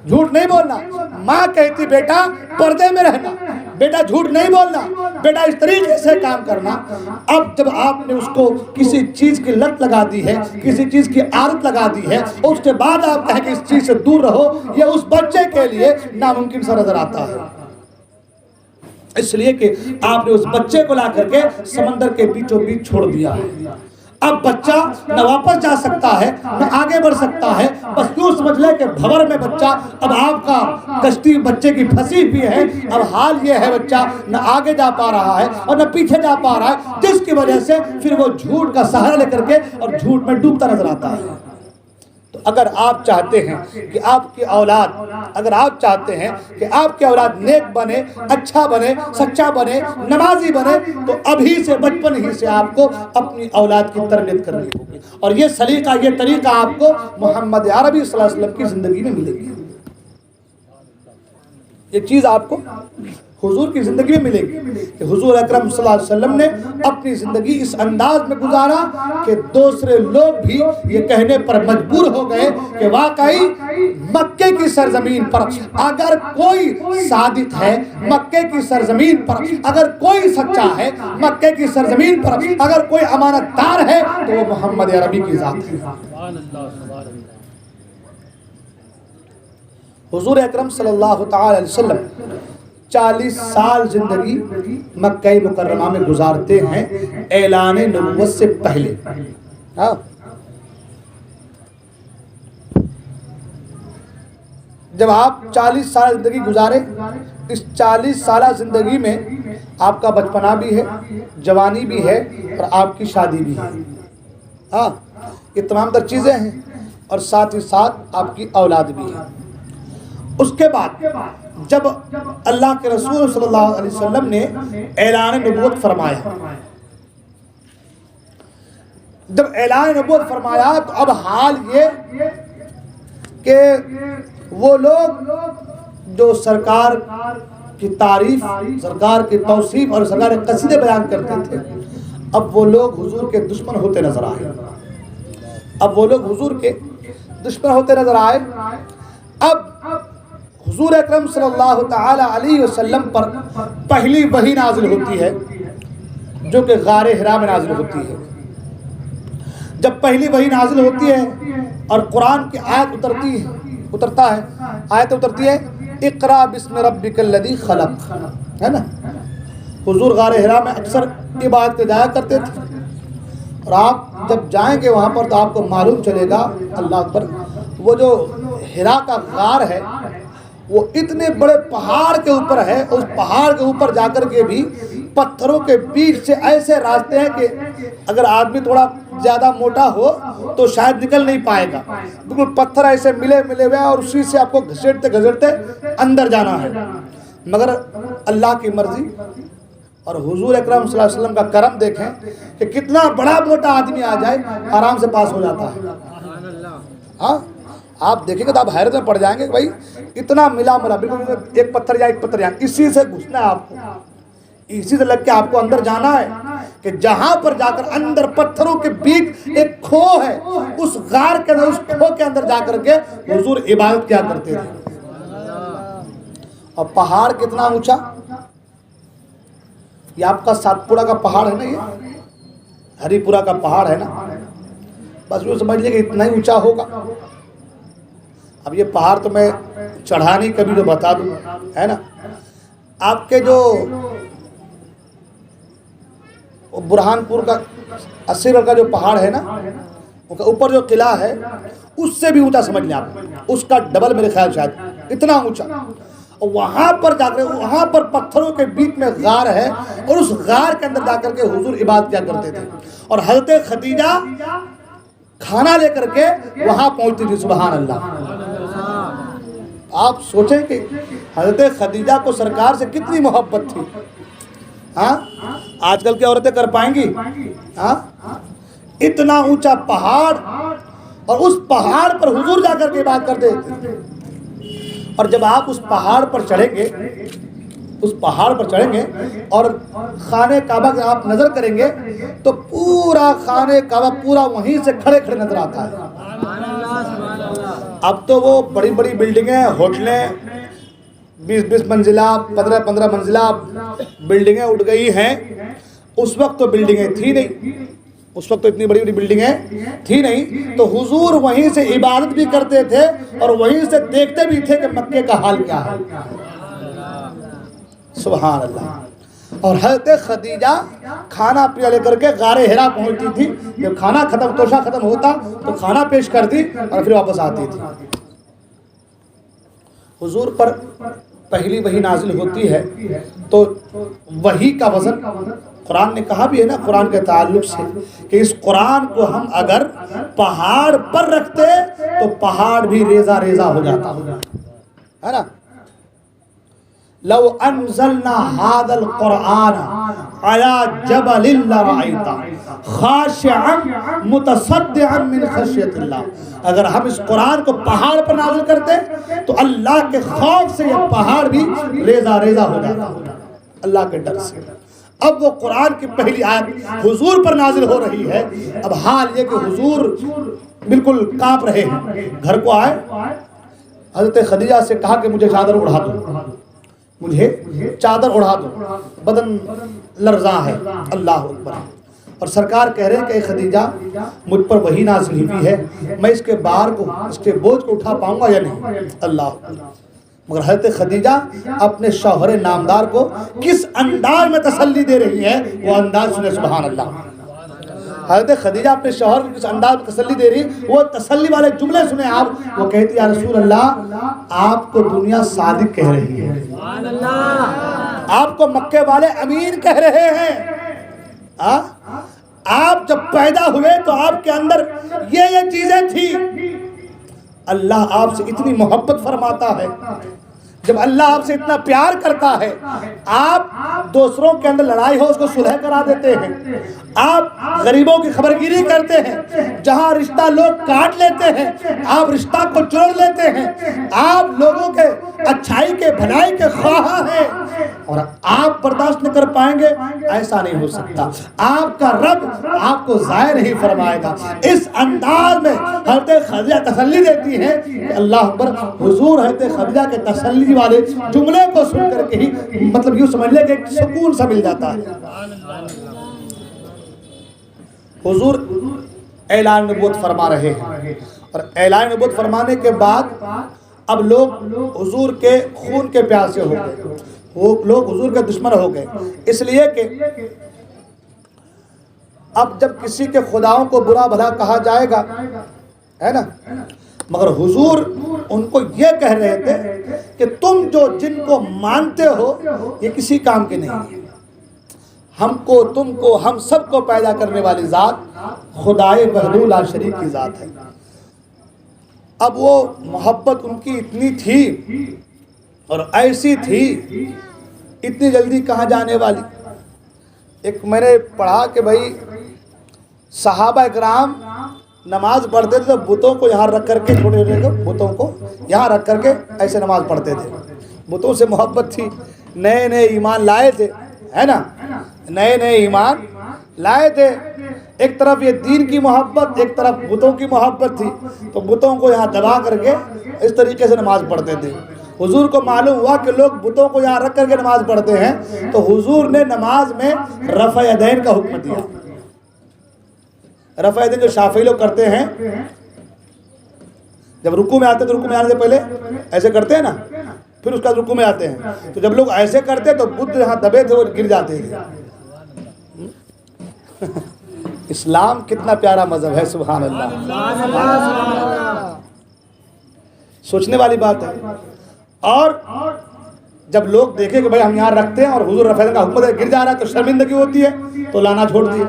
A: جھوٹ نہیں بولنا. ماں کہتی بیٹا پردے میں رہنا، بیٹا جھوٹ نہیں بولنا، بیٹا اس طریقے سے کام کرنا. اب جب آپ نے اس کو کسی چیز کی لت لگا دی ہے، کسی چیز کی عادت لگا دی ہے، اس کے بعد آپ کہیں کہ اس چیز سے دور رہو، یہ اس بچے کے لیے ناممکن سا نظر آتا ہے. اس لیے کہ آپ نے اس بچے کو لا کر کے سمندر کے بیچوں بیچ چھوڑ دیا ہے. اب بچہ نہ واپس جا سکتا ہے نہ آگے بڑھ سکتا ہے. بس یوں سمجھ لے کہ بھور میں بچہ، اب آپ کا کشتی بچے کی پھنسی ہوئی ہے. اب حال یہ ہے بچہ نہ آگے جا پا رہا ہے اور نہ پیچھے جا پا رہا ہے، جس کی وجہ سے پھر وہ جھوٹ کا سہارا لے کر کے اور جھوٹ میں ڈوبتا نظر آتا ہے. تو اگر آپ چاہتے ہیں کہ آپ کی اولاد اگر آپ چاہتے ہیں کہ آپ کی اولاد نیک بنے، اچھا بنے، سچا بنے، نمازی بنے، تو ابھی سے بچپن ہی سے آپ کو اپنی اولاد کی تربیت کرنی ہوگی، اور یہ سلیقہ یہ طریقہ آپ کو محمد عربی صلی اللہ علیہ وسلم کی زندگی میں ملے گی۔ یہ چیز آپ کو حضور کی زندگی میں ملے گی کہ حضور اکرم صلی اللہ علیہ وسلم نے اپنی زندگی اس انداز میں گزارا کہ دوسرے لوگ بھی یہ کہنے پر مجبور ہو گئے کہ واقعی مکے کی سرزمین پر اگر کوئی صادق ہے، مکے کی سرزمین پر اگر کوئی سچا ہے، مکے کی سرزمین پر اگر کوئی امانت دار ہے تو وہ محمد عربی کی ذات ہے۔ حضور اکرم صلی اللہ تعالی علیہ وسلم 40 سال زندگی مکہ مکرمہ میں گزارتے ہیں اعلان نبوت سے پہلے۔ جب آپ 40 سال زندگی گزارے، اس 40 سالہ زندگی میں آپ کا بچپنا بھی ہے، جوانی بھی ہے، اور آپ کی شادی بھی ہے، یہ تمام تر چیزیں ہیں، اور ساتھ ہی ساتھ آپ کی اولاد بھی ہے۔ اس کے بعد جب اللہ کے رسول صلی اللہ علیہ وسلم نے اعلان نبوت فرمایا، جب اعلان نبوت فرمایا تو اب حال یہ کہ وہ لوگ جو سرکار کی تعریف، سرکار کی توصیف اور سرکار کے قصیدے بیان کرتے تھے، اب وہ لوگ حضور کے دشمن ہوتے نظر آئے، اب وہ لوگ حضور کے دشمن ہوتے نظر آئے۔ اب حضور اکرم صلی اللہ تعالی علیہ وسلم پر پہلی وحی نازل ہوتی ہے جو کہ غار حرا میں نازل ہوتی ہے۔ جب پہلی وحی نازل ہوتی ہے اور قرآن کی آیت اترتا ہے، آیت اترتی ہے اقرا بسم ربک الذی خلق، ہے نا۔ حضور غار حرا میں اکثر عبادت کے جایا کرتے تھے، اور آپ جب جائیں گے وہاں پر تو آپ کو معلوم چلے گا، اللہ پر وہ جو حرا کا غار ہے وہ اتنے بڑے پہاڑ کے اوپر ہے، اس پہاڑ کے اوپر جا کر کے بھی پتھروں کے بیچ سے ایسے راستے ہیں کہ اگر آدمی تھوڑا زیادہ موٹا ہو تو شاید نکل نہیں پائے گا، بالکل پتھر ایسے ملے ہوئے اور اسی سے آپ کو گھسیٹتے اندر جانا ہے۔ مگر اللہ کی مرضی اور حضور اکرم صلی اللہ علیہ وسلم کا کرم دیکھیں کہ کتنا بڑا موٹا آدمی آ جائے آرام سے پاس ہو جاتا ہے۔ آپ دیکھیں گے تو آپ حیرت میں پڑ جائیں گے کہ بھائی اتنا ملا بالکل ایک پتھر یا اسی سے گھسنا ہے آپ کو، اسی سے لگ کے آپ کو اندر جانا ہے کہ جہاں پر جا کر اندر پتھروں کے بیچ ایک کھو ہے، اس غار کے اندر، اس کھو کے اندر جا کر کے حضور عبادت کیا کرتے تھے۔ اور پہاڑ کتنا اونچا، یہ آپ کا سات پورہ کا پہاڑ ہے نا، یہ ہری پورہ کا پہاڑ ہے نا، بس یہ سمجھ لیے کہ اتنا ہی اونچا ہوگا۔ اب یہ پہاڑ تو میں چڑھا نہیں، کبھی تو بتا دوں، ہے نا۔ آپ کے جو برہان پور کا 80 کا جو پہاڑ ہے نا، اوپر جو قلعہ ہے اس سے بھی اونچا سمجھ لیں آپ، اس کا ڈبل میرے خیال شاید، اتنا اونچا۔ وہاں پر جا کر، وہاں پر پتھروں کے بیچ میں غار ہے، اور اس غار کے اندر جا کر کے حضور عبادت کیا کرتے تھے، اور حضرت خدیجہ کھانا لے کر کے وہاں پہنچتی تھی۔ سبحان اللہ۔ آپ سوچیں کہ حضرت خدیجہ کو سرکار سے کتنی محبت تھی۔ آج کل کی عورتیں کر پائیں گی؟ اتنا اونچا پہاڑ، اور اس پہاڑ پر حضور جا کر کے بات کرتے تھے۔ اور جب آپ اس پہاڑ پر چڑھیں گے، اس پہاڑ پر چڑھیں گے اور خانہ کعبہ کی آپ نظر کریں گے تو پورا خانہ کعبہ پورا وہیں سے کھڑے نظر آتا ہے۔ اب تو وہ بڑی بڑی بلڈنگیں، ہوٹلیں، 20 منزلہ، 15 منزلہ بلڈنگیں اٹھ گئی ہیں۔ اس وقت تو بلڈنگیں تھی نہیں، اس وقت تو اتنی بڑی بڑی بلڈنگیں تھی نہیں، تو حضور وہیں سے عبادت بھی کرتے تھے اور وہیں سے دیکھتے بھی تھے کہ مکے کا حال کیا ہے۔ سبحان اللہ۔ اور حضرت خدیجہ کھانا پیا لے کر کے غار حرا پہنچتی تھی، جب کھانا ختم، توشہ ختم ہوتا تو کھانا پیش کرتی اور پھر واپس آتی تھی۔ حضور پر پہلی وحی نازل ہوتی ہے تو وحی کا وزن قرآن نے کہا بھی ہے نا قرآن کے تعلق سے کہ اس قرآن کو ہم اگر پہاڑ پر رکھتے تو پہاڑ بھی ریزہ ریزہ ہو جاتا ہے نا. لو انزلنا هذا القرآن على جبل لرأيته خاشعا متصدعا من خشية الله. اگر ہم اس قرآن کو پہاڑ پر نازل کرتے تو اللہ کے خوف سے یہ پہاڑ بھی ریزہ ریزہ ہو جاتا اللہ کے ڈر سے. اب وہ قرآن کی پہلی آیت حضور پر نازل ہو رہی ہے. اب حال یہ کہ حضور بالکل کانپ رہے ہیں. گھر کو آئے, حضرت خدیجہ سے کہا کہ مجھے چادر اڑا دو, مجھے چادر اڑا دو, بدن لرزاں ہے. اللہ اکبر. اور سرکار کہہ رہے ہیں کہ اے خدیجہ مجھ پر وحی نازل ہوئی ہے, میں اس کے بار کو, اس کے بوجھ کو اٹھا پاؤں گا یا نہیں. اللہ اکبر. مگر حضرت خدیجہ اپنے شوہر نامدار کو کس انداز میں تسلی دے رہی ہے وہ انداز سنے. سبحان اللہ. حضرت خدیجہ اپنے شوہر کو کس انداز میں تسلی دے رہی, وہ تسلی والے جملے سنیں آپ. وہ کہتی یا رسول اللہ آپ کو دنیا صادق کہہ رہی ہے, آپ کو مکے والے امین کہہ رہے ہیں. آپ جب پیدا ہوئے تو آپ کے اندر یہ چیزیں تھیں. اللہ آپ سے اتنی محبت فرماتا ہے, جب اللہ آپ سے اتنا پیار کرتا ہے, آپ دوسروں کے اندر لڑائی ہو اس کو صلح کرا دیتے ہیں, آپ غریبوں کی خبرگیری کرتے ہیں, جہاں رشتہ لوگ کاٹ لیتے ہیں آپ رشتہ کو جوڑ لیتے ہیں, آپ لوگوں کے اچھائی کے بھلائی کے خواہاں ہیں, اور آپ برداشت نہیں کر پائیں گے. ایسا نہیں ہو سکتا. آپ کا رب آپ کو ضائع نہیں فرمائے گا. اس انداز میں حضرت خدیجہ تسلی دیتی ہیں کہ اللہ اکبر. حضور حضرت خدیجہ کے تسلی والے جملے کو سن کر کے ہی مطلب یوں سمجھ لے کہ ایک سکون سا مل جاتا ہے. حضور اعلان نبوت فرما رہے ہیں, اور اعلان نبوت فرمانے کے بعد اب لوگ حضور کے خون کے پیاسے ہو گئے, وہ لوگ حضور کے دشمن ہو گئے. اس لیے کہ اب جب کسی کے خداؤں کو برا بھلا کہا جائے گا ہے نا, مگر حضور ان کو یہ کہہ رہے تھے کہ تم جو جن کو مانتے ہو یہ کسی کام کے نہیں. ہم کو, تم کو, ہم سب کو پیدا کرنے والی ذات خدائے وحدہ لا شریک کی ذات ہے. اب وہ محبت ان کی اتنی تھی اور ایسی تھی, اتنی جلدی کہاں جانے والی. ایک میں نے پڑھا کہ بھائی صحابہ اکرام نماز پڑھتے تھے تو بتوں کو یہاں رکھ کر کے, چھوٹے چھوٹے بتوں کو یہاں رکھ کر کے ایسے نماز پڑھتے تھے. بتوں سے محبت تھی, نئے نئے ایمان لائے تھے ہے نا, نئے نئے ایمان لائے تھے. ایک طرف یہ دین کی محبت, ایک طرف بتوں کی محبت تھی, تو بتوں کو یہاں دبا کر کے اس طریقے سے نماز پڑھتے تھے. حضور کو معلوم ہوا کہ لوگ بتوں کو یہاں رکھ کر کے نماز پڑھتے ہیں, تو حضور نے نماز میں رفع یدین کا حکم دیا. رفع یدین جو شافعی لوگ کرتے ہیں, جب رکوع میں آتے تو رکوع میں آنے سے پہلے ایسے کرتے ہیں نا, پھر اس کا رکوع میں آتے ہیں, تو جب لوگ ایسے کرتے تو بت جہاں دبے تھے وہ گر جاتے تھے. اسلام کتنا پیارا مذہب ہے. سبحان اللہ. سوچنے والی بات ہے. اور جب لوگ دیکھیں کہ بھائی ہم یہاں رکھتے ہیں اور حضور رفع کا حکم گر جا رہا ہے تو شرمندگی ہوتی ہے, تو لانا چھوڑ دی.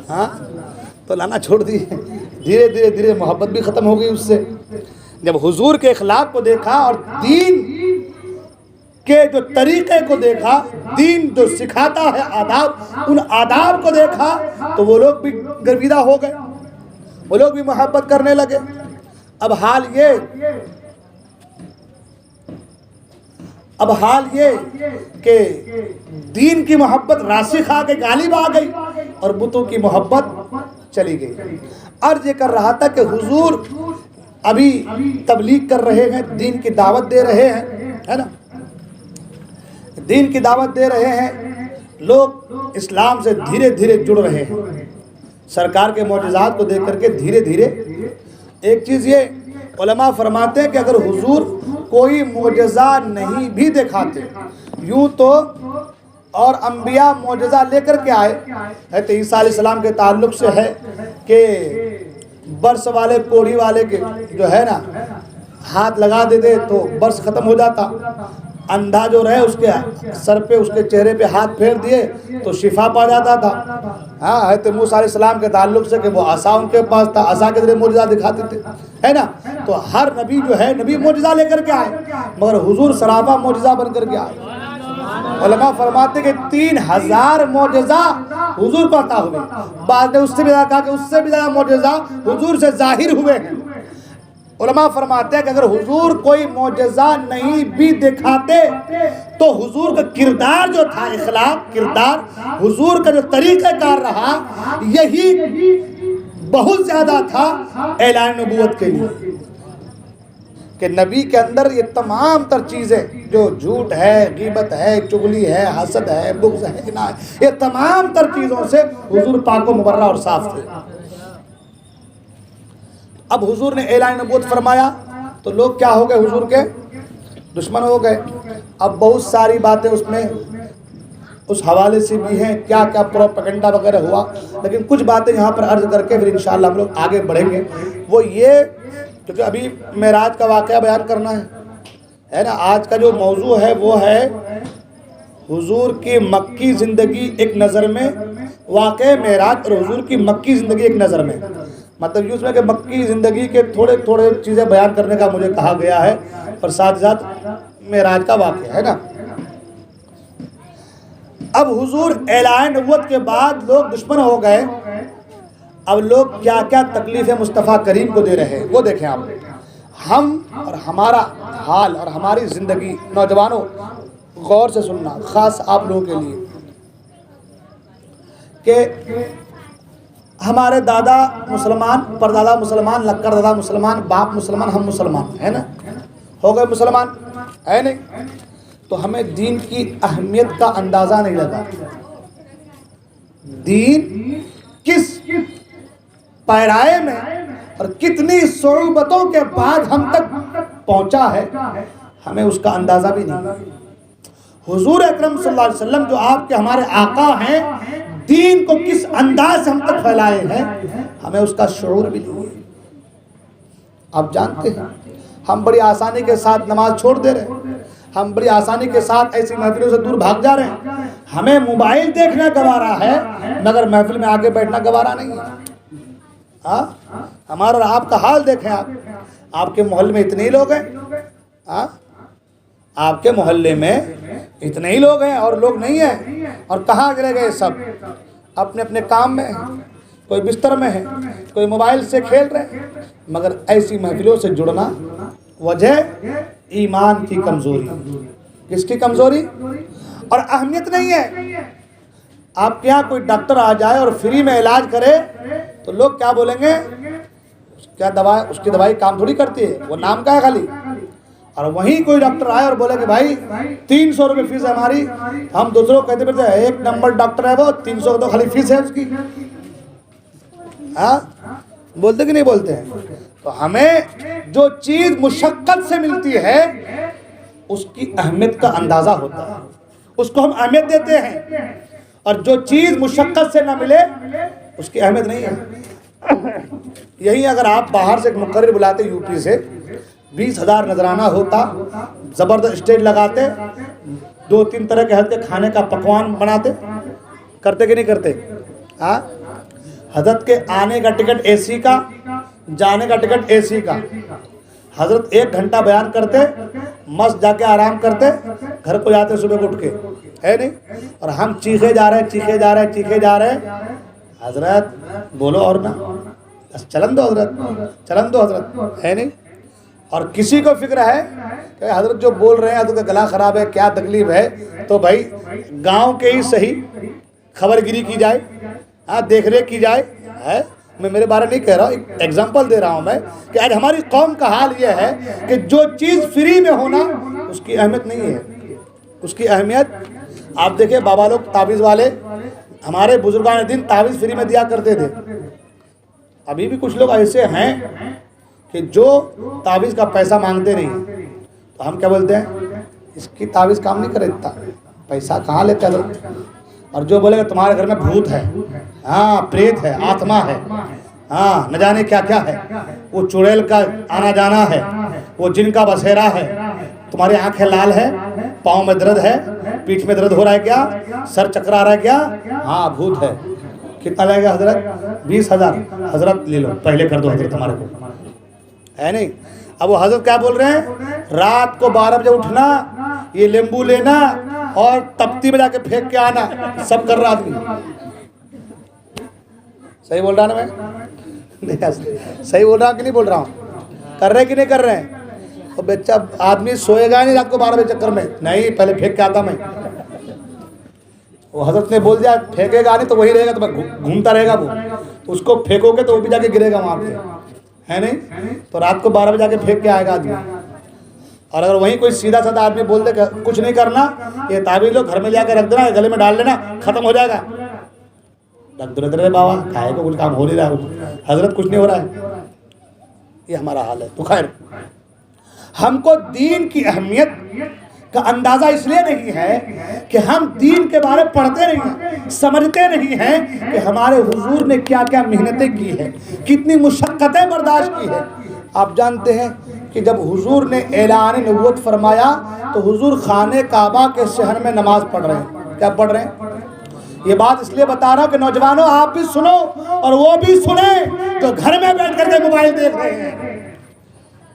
A: ہاں تو لانا چھوڑ دی. دھیرے دھیرے دھیرے محبت بھی ختم ہو گئی اس سے. جب حضور کے اخلاق کو دیکھا اور دین کے جو طریقے کو دیکھا, دین جو سکھاتا ہے آداب, ان آداب کو دیکھا تو وہ لوگ بھی گرویدہ ہو گئے, وہ لوگ بھی محبت کرنے لگے. اب حال یہ کہ دین کی محبت راسخ آ گئی, غالب آ گئی, اور بتوں کی محبت چلی گئی. عرض یہ کر رہا تھا کہ حضور ابھی تبلیغ کر رہے ہیں, دین کی دعوت دے رہے ہیں ہے نا, دین کی دعوت دے رہے ہیں. لوگ اسلام سے دھیرے دھیرے جڑ رہے ہیں سرکار کے معجزات کو دیکھ کر کے دھیرے دھیرے. ایک چیز یہ علماء فرماتے ہیں کہ اگر حضور کوئی معجزہ نہیں بھی دکھاتے, یوں تو اور انبیاء معجزہ لے کر کے آئے. حضرت عیسیٰ علیہ السلام کے تعلق سے ہے کہ برس والے کوڑی والے کے جو ہے نا ہاتھ لگا دیتے تو برس ختم ہو جاتا. اندھا جو رہے اس کے سر پہ اس کے چہرے پہ ہاتھ پھیر دیے تو شفا پا جاتا تھا. ہاں حضرت موسیٰ علیہ السلام کے تعلق سے کہ وہ عصا ان کے پاس تھا, عصا کے ذریعے معجزہ دکھاتے تھے, ہے نا. تو ہر نبی جو ہے نبی معجزہ لے کر کے آئے, مگر حضور سراپا معجزہ بن کر کے آئے. علماء فرماتے کہ 3000 معجزہ حضور کو عطا ہوئے. بعد نے اس سے بھی زیادہ کہا کہ اس سے بھی زیادہ معجزہ حضور سے ظاہر ہوئے ہیں. علماء فرماتے ہیں کہ اگر حضور کوئی معجزہ نہیں بھی دکھاتے تو حضور کا کردار جو تھا, اخلاق کردار, حضور کا جو طریقہ کار رہا, یہی بہت زیادہ تھا اعلان نبوت کے لیے. کہ نبی کے اندر یہ تمام تر چیزیں جو جھوٹ ہے, غیبت ہے, چغلی ہے, حسد ہے, بغض ہے, کینہ ہے, یہ تمام تر چیزوں سے حضور پاک و مبرہ اور صاف تھے. اب حضور نے اعلان نبوت فرمایا تو لوگ کیا ہو گئے, حضور کے دشمن ہو گئے. اب بہت ساری باتیں اس میں اس حوالے سے بھی ہیں, کیا کیا پروپیگنڈا وغیرہ ہوا, لیکن کچھ باتیں یہاں پر عرض کر کے پھر انشاءاللہ ہم لوگ آگے بڑھیں گے. وہ یہ کیونکہ ابھی معراج کا واقعہ بیان کرنا ہے نا. آج کا جو موضوع ہے وہ ہے حضور کی مکی زندگی ایک نظر میں, واقع معراج اور حضور کی مکی زندگی ایک نظر میں. مطلب یہ اس میں کہ مکی زندگی کے تھوڑے تھوڑے چیزیں بیان کرنے کا مجھے کہا گیا ہے, اور ساتھ ساتھ معراج کا واقعہ ہے نا. اب حضور اعلان نبوت کے بعد لوگ دشمن ہو گئے. اب لوگ کیا کیا تکلیفیں مصطفیٰ کریم کو دے رہے ہیں وہ دیکھیں آپ. ہم اور ہمارا حال اور ہماری زندگی, نوجوانوں غور سے سننا, خاص آپ لوگوں کے لیے, کہ ہمارے دادا مسلمان, پردادا مسلمان, لکڑ دادا مسلمان, باپ مسلمان, ہم مسلمان ہے نا, ہو گئے مسلمان ہے نہیں. تو ہمیں دین کی اہمیت کا اندازہ نہیں لگا. دین کس پیرائے میں اور کتنی صعوبتوں کے بعد ہم تک پہنچا ہے, ہمیں اس کا اندازہ بھی نہیں. حضور اکرم صلی اللہ علیہ وسلم جو آپ کے ہمارے آقا ہیں, دین کو کس انداز سے ہم تک پھیلائے ہیں, ہمیں اس کا شعور بھی نہیں ہے. آپ جانتے ہیں ہم بڑی آسانی کے ساتھ نماز چھوڑ دے رہے ہیں, ہم بڑی آسانی کے ساتھ ایسی محفلوں سے دور بھاگ جا رہے ہیں. ہمیں موبائل دیکھنا گوارا ہے مگر محفل میں آگے بیٹھنا گوارا نہیں ہے. ہمارا اور آپ کا حال دیکھیں. آپ کے محلے میں اتنے ہی لوگ ہیں, آپ کے محلے میں اتنے ہی لوگ ہیں اور لوگ نہیں ہیں. اور کہاں گرے گئے سب, اپنے اپنے کام میں ہیں, کوئی بستر میں ہے, کوئی موبائل سے کھیل رہے ہیں. مگر ایسی محفلوں سے جڑنا وجہ ایمان کی کمزوری. کس کی کمزوری؟ اور اہمیت نہیں ہے. آپ کے یہاں کوئی ڈاکٹر آ جائے اور فری میں علاج کرے تو لوگ کیا بولیں گے, کیا دوا, اس کی دوائی کام تھوڑی کرتی ہے, وہ نام کا ہے خالی. اور وہیں کوئی ڈاکٹر آئے اور بولے کہ بھائی 300 روپے فیس ہے ہماری, ہم دوسروں کو کہتے پھرتے ہیں ایک نمبر ڈاکٹر ہے وہ, 300 تو خالی فیس ہے اس کی. بولتے کہ نہیں بولتے ہیں؟ تو ہمیں جو چیز مشقت سے ملتی ہے اس کی اہمیت کا اندازہ ہوتا ہے, اس کو ہم اہمیت دیتے ہیں. اور جو چیز مشقت سے نہ ملے اس کی اہمیت نہیں ہے. یہی اگر آپ باہر سے ایک مقرر بلاتے یو پی سے, 20,000 نذرانہ ہوتا, زبردست اسٹیج لگاتے, 2-3 طرح کے حضرت کے کھانے کا پکوان بناتے, کرتے کہ نہیں کرتے؟ حضرت کے آنے کا ٹکٹ اے سی کا, جانے کا ٹکٹ اے سی کا. حضرت 1 گھنٹہ بیان کرتے, مست جا کے آرام کرتے, گھر کو جاتے صبح کو اٹھ کے, ہے نہیں. اور ہم چیخے جا رہے, چیخے جا رہے, چیخے جا رہے. حضرت بولو اور نہ, چلن دو حضرت, چلن دو حضرت, ہے نہیں. اور کسی کو فکر ہے کہ حضرت جو بول رہے ہیں حضرت کا گلا خراب ہے, کیا تکلیف ہے, تو بھائی گاؤں کے ہی صحیح خبر گیری کی جائے, دیکھ ریکھ کی جائے. ہے میں میرے بارے نہیں کہہ رہا ہوں, ایک ایگزامپل دے رہا ہوں میں کہ آج ہماری قوم کا حال یہ ہے کہ جو چیز فری میں ہونا اس کی اہمیت نہیں ہے. اس کی اہمیت آپ دیکھیں, بابا لوگ تعویذ والے, ہمارے بزرگان دین تعویذ فری میں دیا کرتے تھے. ابھی بھی کچھ لوگ ایسے ہیں کہ جو تعویذ کا پیسہ مانگتے نہیں. تو ہم کیا بولتے ہیں, اس کی تعویذ کام نہیں کرے, اتنا پیسہ کہاں لیتے حضرت. اور جو بولے گا تمہارے گھر میں بھوت ہے, پریت ہے, آتما ہے, نہ جانے کیا کیا ہے, وہ چڑیل کا آنا جانا ہے, وہ جن کا بسیرا ہے, تمہاری آنکھیں لال ہے, پاؤں میں درد ہے, پیٹھ میں درد ہو رہا ہے کیا, سر چکرا رہا ہے کیا, ہاں بھوت ہے. کتنا لگے گا حضرت؟ 20,000. حضرت لے لو, پہلے کر دو حضرت ہمارے کو, ہے نہیں. اب وہ حضرت کیا بول رہے ہیں, رات کو 12 بجے اٹھنا, یہ لیمبو لینا اور تپتی میں جا کے پھینک کے آنا, سب کر رہا آدمی. صحیح بول رہا نا میں؟ صحیح بول رہا کہ نہیں بول رہا ہوں؟ کر رہے کہ نہیں کر رہے ہیں؟ تو بچہ آدمی سوئے گا نہیں رات کو 12 بجے چکر میں, نہیں پہلے پھینک کے آتا میں. وہ حضرت نے بول دیا پھینکے گا نہیں تو وہی رہے گا, تو گھومتا رہے گا وہ, اس کو پھینکو گے تو وہ بھی جا کے گرے گا وہاں پہ, ہے نہیں. تو رات کو 12 بجے جا کے پھینک کے آئے گا آدمی. اور اگر وہیں کوئی سیدھا سادھا آدمی بول دے کہ کچھ نہیں کرنا, یہ تعبیر لو گھر میں جا کے رکھ دینا, گلے میں ڈال لینا, ختم ہو جائے گا. رکھ دو رے بابا, کھائے کو کچھ کام ہو نہیں رہا, حضرت کچھ نہیں ہو رہا ہے. یہ ہمارا حال ہے. تو خیر, ہم کو دین کی اہمیت کا اندازہ اس لیے نہیں ہے کہ ہم دین کے بارے پڑھتے نہیں ہیں, سمجھتے نہیں ہیں کہ ہمارے حضور نے کیا کیا محنتیں کی ہیں, کتنی مشقتیں برداشت کی ہیں. آپ جانتے ہیں کہ جب حضور نے اعلان نبوت فرمایا تو حضور خانہ کعبہ کے شہر میں نماز پڑھ رہے ہیں. کیا پڑھ رہے ہیں؟ یہ بات اس لیے بتا رہا ہوں کہ نوجوانوں آپ بھی سنو اور وہ بھی سنیں جو گھر میں بیٹھ کر کے موبائل دیکھ رہے ہیں,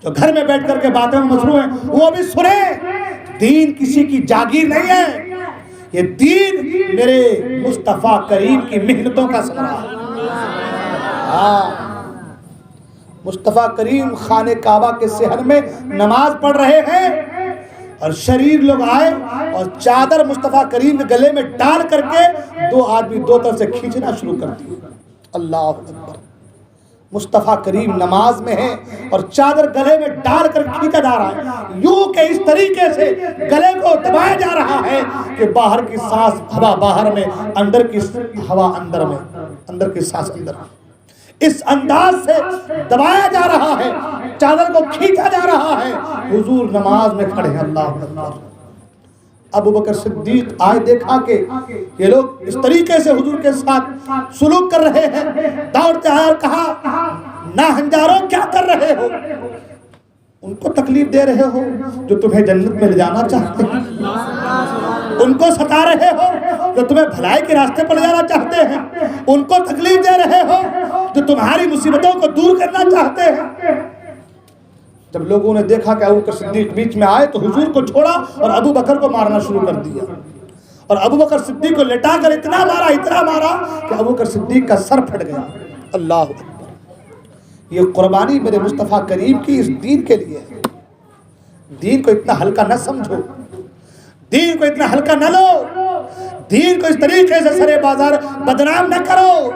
A: جو گھر میں بیٹھ کر کے باتیں میں مصروف ہیں, وہ بھی سنیں. دین کسی کی جاگیر نہیں ہے, یہ دین میرے مصطفیٰ کریم کی محنتوں کا ثمرہ ہے. ہاں, مصطفیٰ کریم خانہ کعبہ کے صحن میں نماز پڑھ رہے ہیں اور شریر لوگ آئے اور چادر مصطفیٰ کریم کے گلے میں ڈال کر کے دو آدمی دو طرف سے کھینچنا شروع کر دیے. اللہ اکبر. مصطفیٰ کریم نماز میں ہے اور چادر گلے میں ڈال کر کھینچا جا رہا ہے, یوں کہ اس طریقے سے گلے کو دبایا جا رہا ہے کہ باہر کی سانس ہوا باہر میں, اندر کی ہوا اندر میں, اندر کی سانس اندر میں. اس انداز سے دبایا جا رہا ہے, چادر کو کھینچا جا رہا ہے, حضور نماز میں کھڑے ہیں. اللہ اکبر. ابو بکر صدیق آئے, دیکھا کہ یہ لوگ اس طریقے سے حضور کے ساتھ سلوک کر رہے ہیں, دوڑتے آئے اور کہا نا ہنجاروں کیا کر رہے ہو, ان کو تکلیف دے رہے ہو جو تمہیں جنت میں لے جانا چاہتے ہیں, ان کو ستا رہے ہو جو تمہیں بھلائی کے راستے پر لے جانا چاہتے ہیں, ان کو تکلیف دے رہے ہو جو تمہاری مصیبتوں کو دور کرنا چاہتے ہیں. جب لوگوں نے دیکھا کہ ابو بکر صدیق بیچ میں آئے تو حضور کو چھوڑا اور ابو بکر کو مارنا شروع کر دیا, اور ابو بکر صدیق کو لٹا کر اتنا مارا کہ ابو بکر صدیق کا سر پھٹ گیا. اللہ اکبر. یہ قربانی میرے مصطفیٰ کریم کی اس دین کے لیے ہے. دین کو اتنا ہلکا نہ سمجھو, دین کو اتنا ہلکا نہ لو, دین کو اس طریقے سے سرے بازار بدنام نہ کرو.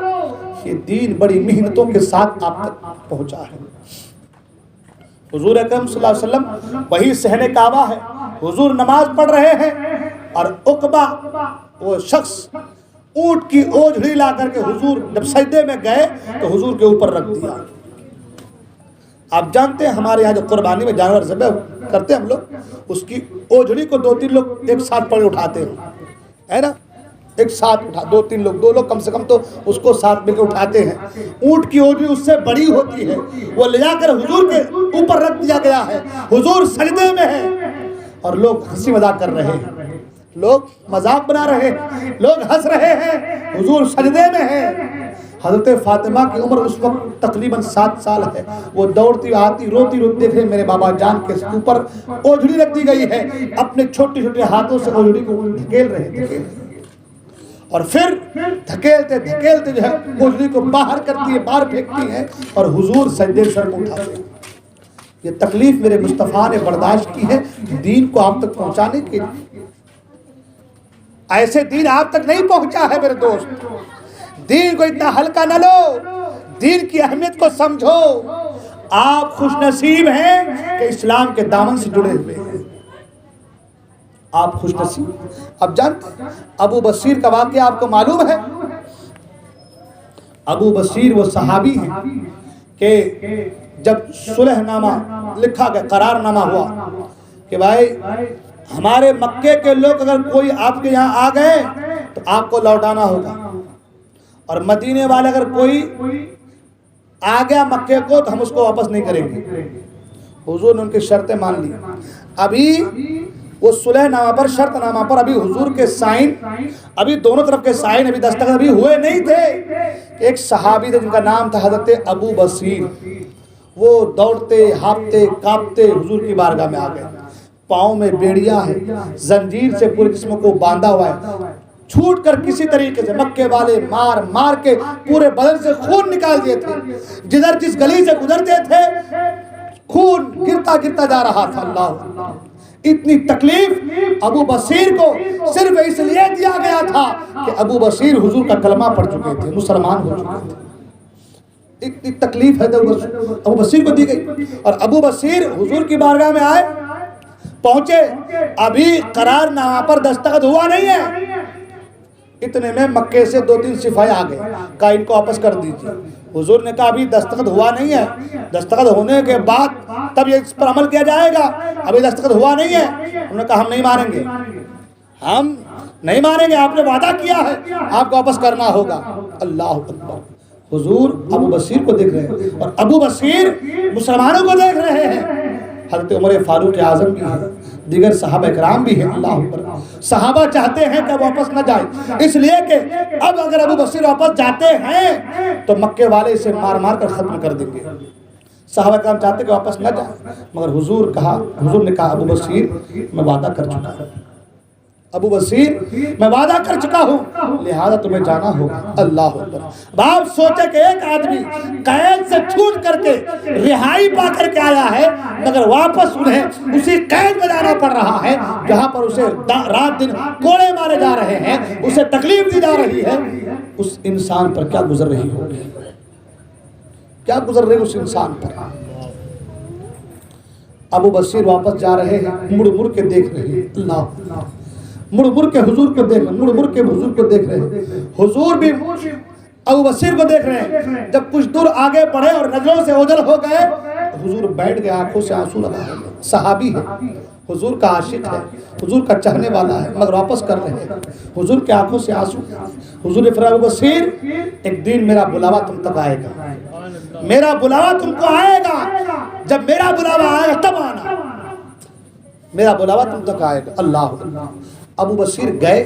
A: یہ دین بڑی محنتوں کے ساتھ آپ تک پہنچا ہے. حضور اکرم صلی اللہ علیہ وسلم وہی صحن کعبہ ہے, حضور نماز پڑھ رہے ہیں اور عقبہ وہ شخص اونٹ کی اوجھڑی لا کر کے حضور جب سجدے میں گئے تو حضور کے اوپر رکھ دیا. آپ جانتے ہیں ہمارے یہاں جو قربانی میں جانور ذبح کرتے ہیں ہم لوگ, اس کی اوجھڑی کو 2-3 لوگ ایک ساتھ پڑھ اٹھاتے ہیں, ہے نا, ایک ساتھ اٹھا 2-3 لوگ, 2 لوگ کم سے کم تو اس کو ساتھ مل کے اٹھاتے ہیں. اونٹ کی اوجھڑی اس سے بڑی ہوتی ہے, وہ لے جا کر حضور کے اوپر رکھ دیا گیا ہے. حضور سجدے میں ہے اور لوگ ہنسی مذاق کر رہے ہیں, لوگ مذاق بنا رہے ہیں, لوگ ہنس رہے ہیں, حضور سجدے میں ہے. حضرت فاطمہ کی عمر اس وقت تقریباً 7 سال ہے. وہ دوڑتی آتی روتی دیکھ رہے میرے بابا جان کے اوپر اوجھڑی رکھ دی گئی ہے, اپنے چھوٹے چھوٹے ہاتھوں سے اوجھڑی کو دھکیل رہے ہیں, اور پھر دھکیلتے جو ہے اوجھڑی کو باہر کرتی ہے, باہر پھینکتی ہے اور حضور سجدے سر کو اٹھاتے ہیں. یہ تکلیف میرے مصطفیٰ نے برداشت کی ہے دین کو آپ تک پہنچانے کے لیے. ایسے دین آپ تک نہیں پہنچا ہے میرے دوست. دین کو اتنا ہلکا نہ لو, دین کی اہمیت کو سمجھو. آپ خوش نصیب ہیں کہ اسلام کے دامن سے جڑے ہوئے ہیں, آپ خوش نصیب. اب جانتے ہیں ابو بصیر کا واقعہ آپ کو معلوم ہے. ابو بصیر وہ صحابی ہیں کہ جب صلح نامہ لکھا گیا, قرار نامہ ہوا کہ بھائی ہمارے مکے کے لوگ اگر کوئی آپ کے یہاں آ گئے تو آپ کو لوٹانا ہوگا, اور مدینے والے اگر کوئی آ گیا مکے کو تو ہم اس کو واپس نہیں کریں گے. حضور نے ان کی شرطیں مان لی. ابھی وہ صلح نامہ پر، شرط نامہ پر ابھی حضور کے سائن، ابھی دونوں طرف کے سائن ابھی دستخط ابھی ہوئے نہیں تھے. ایک صحابی تھے جن کا نام تھا حضرت ابو بصیر. وہ دوڑتے ہانپتے کانپتے حضور کی بارگاہ میں آ گئے. پاؤں میں بیڑیاں ہیں، زنجیر سے پورے جسم کو باندھا ہوا ہے. چھوٹ کر کسی طریقے سے مکے والے مار مار کے پورے بدن سے خون نکال دیے تھے. جدھر جس گلی سے گزرتے تھے خون گرتا گرتا جا رہا تھا. اللہ، اتنی تکلیف ابو بصیر کو صرف اس لیے دیا گیا تھا کہ ابو بصیر حضور کا کلمہ پڑھ چکے تھے، مسلمان ہو چکے تھے. اتنی تکلیف ہے ابو بصیر کو دی گئی. اور ابو بصیر حضور کی بارگاہ میں آئے، پہنچے، ابھی قرار نامہ پر دستخط ہوا نہیں ہے. اتنے میں مکے سے 2-3 سپاہی آ گئے، کہا ان کو واپس کر دیجیے. حضور نے کہا ابھی دستخط ہوا نہیں ہے، دستخط ہونے کے بعد تب یہ اس پر عمل کیا جائے گا، ابھی دستخط ہوا نہیں ہے. انہوں نے کہا ہم نہیں مانیں گے، ہم نہیں مانیں گے، آپ نے وعدہ کیا ہے، آپ کو واپس کرنا ہوگا. اللہ اکبر. حضور ابو بصیر کو دیکھ رہے ہیں اور ابو بصیر مسلمانوں کو دیکھ رہے ہیں. حضرت عمر فاروق اعظم بھی ہیں، دیگر صحابہ کرام بھی ہیں. اللہ اکبر. صحابہ چاہتے ہیں کہ واپس نہ جائے، اس لیے کہ اب اگر ابو بصیر واپس جاتے ہیں تو مکے والے اسے مار مار کر ختم کر دیں گے. صحابہ کرام چاہتے کہ واپس نہ جائے، مگر حضور نے کہا ابو بصیر میں وعدہ کر چکا ہوں، ابو بصیر میں وعدہ کر چکا ہوں، لہذا تمہیں جانا ہوگا. اللہ اکبر. آپ سوچے کہ ایک آدمی قید سے چھوٹ کر کے رہائی پا کر کے آیا ہے، مگر واپس انہیں اسی قید میں جانا پڑ رہا ہے جہاں پر اسے رات دن کوڑے مارے جا رہے ہیں، اسے تکلیف دی جا رہی ہے. اس انسان پر کیا گزر رہی ہوگی، کیا گزر رہی اس انسان پر. ابو بصیر واپس جا رہے ہیں، مڑ مڑ کے دیکھ رہے ہیں. اللہ، مڑ مڑ کے حضور کو دیکھ رہے ہیں، مڑ مڑ کے حضور کو دیکھ رہے ہیں. حضور بھی ابو بصیر کو دیکھ رہے ہیں. جب کچھ دور آگے بڑھے اور نظروں سے اوجھل ہو گئے، حضور بیٹھ گئے، آنکھوں سے آنسو لگا رہے ہیں. صحابی ہے، حضور کا عاشق ہے، حضور کا چاہنے والا ہے، مگر واپس کر رہے ہیں. حضور کے آنکھوں سے آنسو. حضور نے فرمایا ابو بصیر ایک دن میرا بلاوا تم تک آئے گا، میرا بلاوا تم کو آئے گا. جب میرا بلاوا آئے گا تب آنا، میرا بلاوا تم تک آئے گا. اللہ. ابو بصیر گئے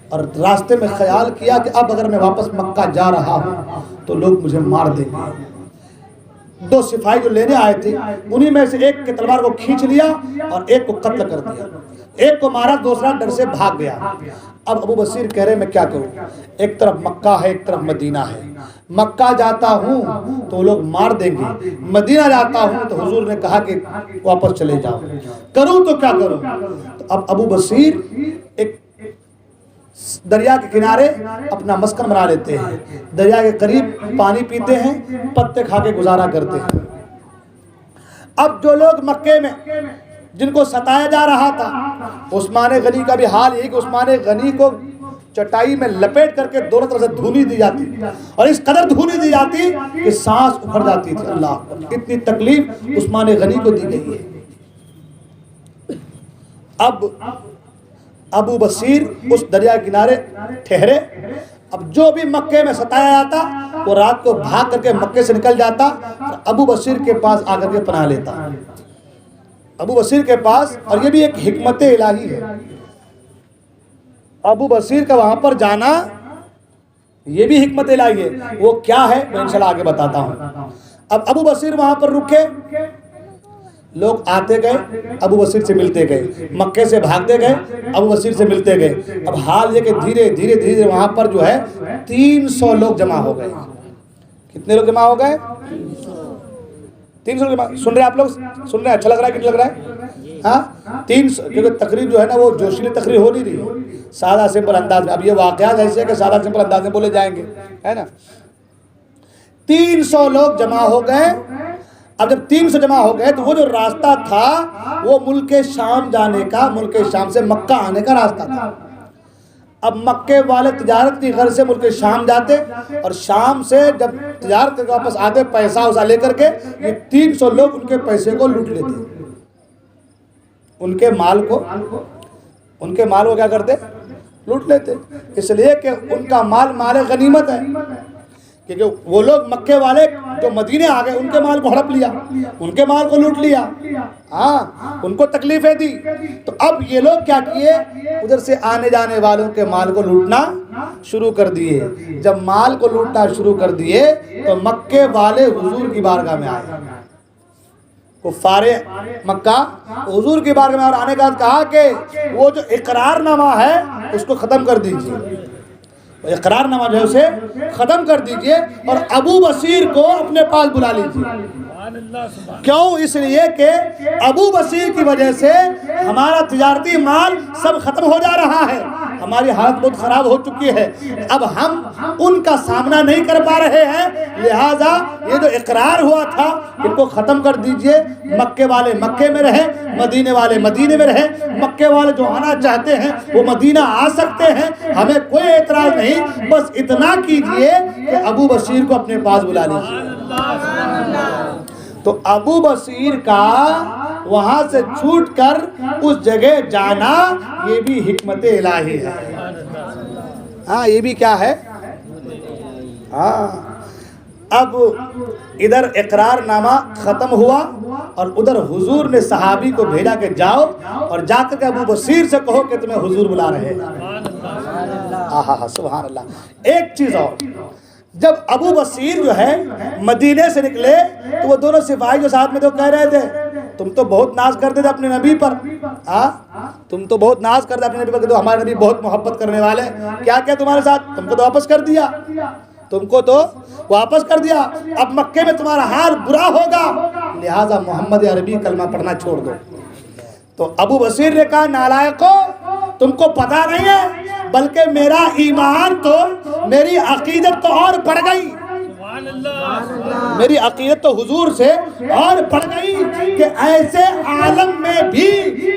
A: اور راستے میں خیال کیا کہ اب اگر میں واپس مکہ جا رہا ہوں تو لوگ مجھے مار دیں گے. 2 سپاہی جو لینے آئے تھے انہی میں سے ایک کے تلوار کو کھینچ لیا اور ایک کو قتل کر دیا. ایک کو مارا، دوسرا ڈر سے بھاگ گیا. اب ابو بصیر کہہ رہے میں کیا کروں، ایک طرف مکہ ہے ایک طرف مدینہ ہے. مکہ جاتا ہوں تو لوگ مار دیں گے، مدینہ جاتا ہوں تو حضور نے کہا کہ واپس چلے جاؤ، کروں تو کیا کروں. تو اب ابو بصیر ایک دریا کے کنارے اپنا مسکن بنا لیتے ہیں، دریا کے قریب پانی پیتے ہیں، پتے کھا کے گزارا کرتے ہیں. اب جو لوگ مکے میں جن کو ستایا جا رہا تھا، عثمان غنی کا بھی حال یہی کہ عثمان غنی کو چٹائی میں لپیٹ کر کے دونوں طرف سے دھونی دی جاتی اور اس قدر دھونی دی جاتی کہ سانس اکھڑ جاتی تھی. اللہ، اتنی تکلیف عثمان غنی کو دی گئی ہے. اب ابو بصیر اس دریا کنارے ٹھہرے. اب جو بھی مکے میں ستایا جاتا وہ رات کو بھاگ کر کے مکے سے نکل جاتا اور ابو بصیر کے پاس آ کر کے پناہ لیتا. ابو بصیر کے پاس، اور یہ بھی ایک حکمت الہی ہے، ابو بصیر کا وہاں پر جانا یہ بھی حکمت الہی ہے. وہ کیا ہے میں انشاءاللہ آگے بتاتا ہوں. اب ابو بصیر وہاں پر رکے، لوگ آتے گئے ابو بصیر سے ملتے گئے، مکے سے بھاگتے گئے ابو بصیر سے ملتے گئے. اب حال یہ کہ دھیرے دھیرے وہاں پر جو ہے 300 لوگ جمع ہو گئے. کتنے لوگ جمع ہو گئے؟ 300 لوگ جمع. سن رہے آپ لوگ؟ سن رہے ہیں؟ اچھا لگ رہا ہے کہ نہیں لگ رہا ہے؟ ہاں 300. کیونکہ تقریر جو ہے نا وہ جوشیلی تقریر ہو نہیں رہی، سادہ سمپل انداز میں. اب یہ واقعات ایسے ہے کہ سادہ سمپل انداز میں بولے جائیں گے، ہے نا. 300 لوگ جمع ہو گئے. اب جب 300 جمع ہو گئے تو وہ جو راستہ تھا وہ ملک شام جانے کا، ملک شام سے مکہ آنے کا راستہ تھا. اب مکے والے تجارت کی غرض سے ملک شام جاتے اور شام سے جب تجارت کر کے واپس آتے پیسہ وسا لے کر کے، یہ 300 لوگ ان کے پیسے کو لوٹ لیتے، ان کے مال کو کیا کرتے؟ لوٹ لیتے. اس لیے کہ ان کا مال غنیمت ہے، کیونکہ وہ لوگ مکے والے جو مدینے آ گئے ان کے مال کو ہڑپ لیا، ان کے مال کو لوٹ لیا، ہاں ان کو تکلیفیں دی۔ تو اب یہ لوگ کیا کیے، ادھر سے آنے جانے والوں کے مال کو لوٹنا شروع کر دیے۔ جب مال کو لوٹنا شروع کر دیے تو مکے والے حضور کی بارگاہ میں آئے، کفار مکہ حضور کی بارگاہ میں اور آنے کے بعد کہا کہ وہ جو اقرار نامہ ہے اس کو ختم کر دیجئے، اقرار نامہ جو ہے اسے ختم کر دیجئے اور ابو بصیر کو اپنے پاس بلا لیجئے۔ کیوں؟ اس لیے کہ ابو بصیر کی وجہ سے ہمارا تجارتی مال سب ختم ہو جا رہا ہے، ہماری حالت بہت خراب ہو چکی ہے، اب ہم ان کا سامنا نہیں کر پا رہے ہیں، لہٰذا یہ جو اقرار ہوا تھا ان کو ختم کر دیجئے۔ مکے والے مکے میں رہیں، مدینے والے مدینے میں رہیں، مکے والے جو آنا چاہتے ہیں وہ مدینہ آ سکتے ہیں، ہمیں کوئی اعتراض نہیں، بس اتنا کیجئے کہ ابو بصیر کو اپنے پاس بلا لیجئے۔ تو ابو بصیر کا وہاں سے چھوٹ کر اس جگہ جانا یہ بھی حکمت الہی ہے، ہاں یہ بھی کیا ہے، ہاں۔ اب ادھر اقرار نامہ ختم ہوا اور ادھر حضور نے صحابی کو بھیجا کہ جاؤ اور جا کر کے ابو بصیر سے کہو کہ تمہیں حضور بلا رہے ہیں۔ آہا سبحان اللہ۔ ایک چیز اور، جب ابو بصیر جو ہے مدینے سے نکلے تو وہ دونوں سپاہی جو ساتھ میں تو کہہ رہے تھے تم تو بہت ناز کرتے تھے اپنے نبی پر، تم تو بہت ناز کرتے اپنے نبی پر کہ تو ہمارے نبی بہت محبت کرنے والے، کیا کیا تمہارے ساتھ، تم کو تو واپس کر دیا، تم کو تو واپس کر دیا، اب مکے میں تمہارا حال برا ہوگا، لہٰذا محمد عربی کلمہ پڑھنا چھوڑ دو۔ تو ابو بصیر نے کہا نالائقو، تم کو پتہ نہیں ہے بلکہ میرا ایمان تو، میری عقیدت تو اور بڑھ گئی، میری عقیدت تو حضور سے اور بڑھ گئی کہ ایسے عالم میں بھی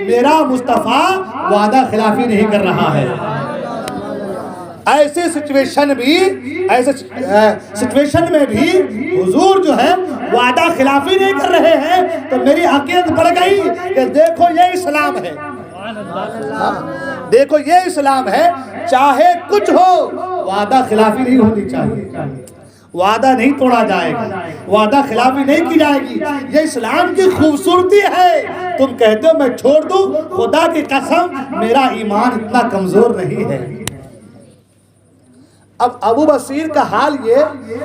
A: میرا مصطفیٰ وعدہ خلافی نہیں کر رہا ہے، ایسے سچویشن میں بھی حضور جو ہے وعدہ خلافی نہیں کر رہے ہیں، تو میری عقیدت بڑھ گئی کہ دیکھو یہ اسلام ہے، دیکھو یہ اسلام ہے، چاہے کچھ ہو وعدہ خلافی نہیں ہونی چاہیے، وعدہ نہیں توڑا جائے گا، وعدہ خلافی نہیں کی جائے گی، یہ اسلام کی خوبصورتی ہے۔ تم کہتے ہو میں چھوڑ دوں، خدا کی قسم میرا ایمان اتنا کمزور نہیں ہے۔ اب ابو بصیر کا حال یہ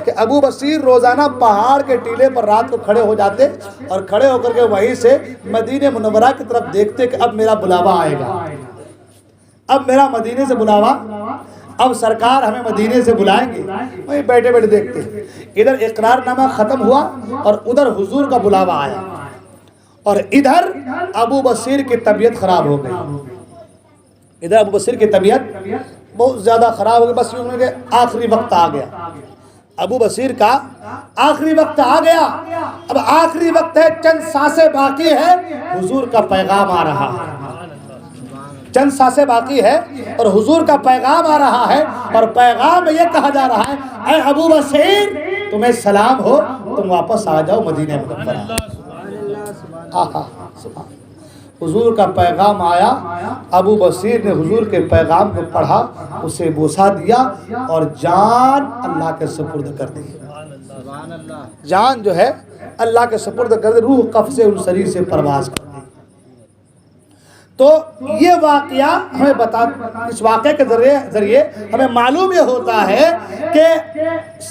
A: کہ ابو بصیر روزانہ پہاڑ کے ٹیلے پر رات کو کھڑے ہو جاتے اور کھڑے ہو کر کے وہیں سے مدینہ منورہ کی طرف دیکھتے کہ اب میرا بلاوا آئے گا، اب میرا مدینے سے بلاوا، اب سرکار ہمیں مدینے سے بلائیں گے، وہیں بیٹھے بیٹھے دیکھتے۔ ادھر اقرار نامہ ختم ہوا اور ادھر حضور کا بلاوا آیا اور ادھر ابو بصیر کی طبیعت خراب ہو گئی، ادھر ابو بصیر کی طبیعت بہت زیادہ خراب ہو گئی، بس یوں کہ آخری وقت آ گیا، ابو بصیر کا آخری وقت آ گیا، اب آخری وقت ہے، چند سانسیں باقی ہے، حضور کا پیغام آ رہا ہے، چند سانسیں باقی ہے اور حضور کا پیغام آ رہا ہے، اور پیغام میں یہ کہا جا رہا ہے اے ابو بصیر تمہیں سلام ہو، تم واپس آ جاؤ مدینہ منورہ۔ حضور کا پیغام آیا، ابو بصیر نے حضور کے پیغام کو پڑھا، اسے بوسہ دیا اور جان اللہ کے سپرد کر دی، جان جو ہے اللہ کے سپرد کر دی، روح قفص السری سے پرواز کر دی۔ تو یہ واقعہ ہمیں اس واقعے کے ذریعے ہمیں معلوم یہ ہوتا ہے کہ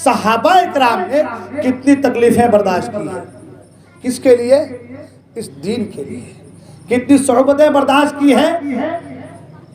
A: صحابہ اکرام نے کتنی تکلیفیں برداشت کی ہیں، کس کے لیے؟ اس دین کے لیے، کتنی صعوبتیں برداشت کی ہیں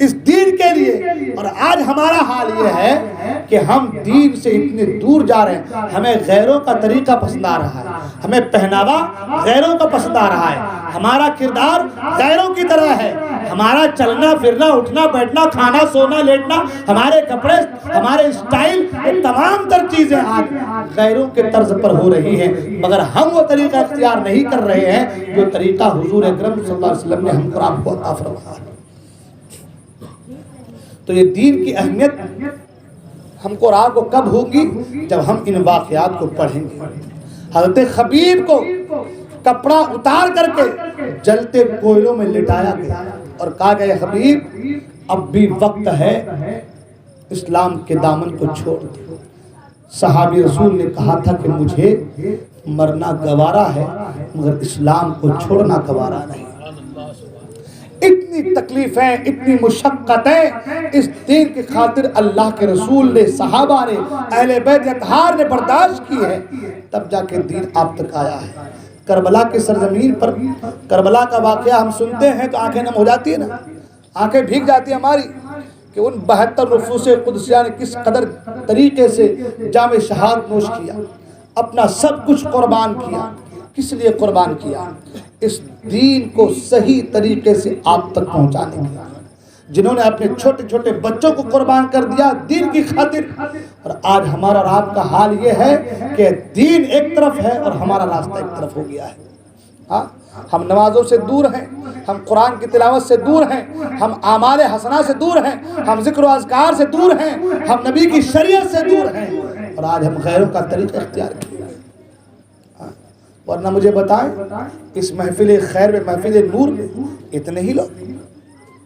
A: اس دین کے لیے، اور آج ہمارا حال یہ ہے کہ ہم دین سے اتنے دور جا رہے ہیں، ہمیں غیروں کا طریقہ پسند آ رہا ہے، ہمیں پہناوا غیروں کا پسند آ رہا ہے، ہمارا کردار غیروں کی طرح ہے، ہمارا چلنا پھرنا اٹھنا بیٹھنا کھانا سونا لیٹنا، ہمارے کپڑے ہمارے اسٹائل، یہ تمام تر چیزیں آج غیروں کے طرز پر ہو رہی ہیں، مگر ہم وہ طریقہ اختیار نہیں کر رہے ہیں جو طریقہ حضور اکرم صلی اللہ علیہ وسلم نے ہم کو آپ کو عطا فرمایا۔ تو یہ دین کی اہمیت ہم کو اور آپ کو کب ہوگی؟ جب ہم ان واقعات کو پڑھیں گے۔ حضرت خبیب کو کپڑا اتار کر کے جلتے کوئلوں میں لٹایا گیا اور کہا کہ خبیب اب بھی وقت ہے، اسلام کے دامن کو چھوڑ دو، صحابی رسول نے کہا تھا کہ مجھے مرنا گوارا ہے مگر اسلام کو چھوڑنا گوارا نہیں۔ اتنی تکلیفیں، اتنی مشقتیں اس دین کی خاطر اللہ کے رسول نے، صحابہ نے، اہل بیت اطہار نے برداشت کی ہے، تب جا کے دین آپ تک آیا ہے۔ کربلا کی سرزمین پر کربلا کا واقعہ ہم سنتے ہیں تو آنکھیں نم ہو جاتی ہیں نا، آنکھیں بھیگ جاتی ہیں ہماری، کہ ان 72 نفوس قدسیہ نے کس قدر طریقے سے جام شہادت نوش کیا، اپنا سب کچھ قربان کیا۔ کس لیے قربان کیا؟ اس دین کو صحیح طریقے سے آپ تک پہنچانے کے لیے۔ جنہوں نے اپنے چھوٹے چھوٹے بچوں کو قربان کر دیا دین کی خاطر، اور آج ہمارا اور آپ کا حال یہ ہے کہ دین ایک طرف ہے اور ہمارا راستہ ایک طرف ہو گیا ہے۔ ہم نمازوں سے دور ہیں، ہم قرآن کی تلاوت سے دور ہیں، ہم اعمال حسنہ سے دور ہیں، ہم ذکر و اذکار سے دور ہیں، ہم نبی کی شریعت سے دور ہیں، اور آج ہم غیروں کا طریقہ اختیار کیا۔ ورنہ مجھے بتائیں اس محفل خیر میں، محفل نور میں اتنے ہی لوگ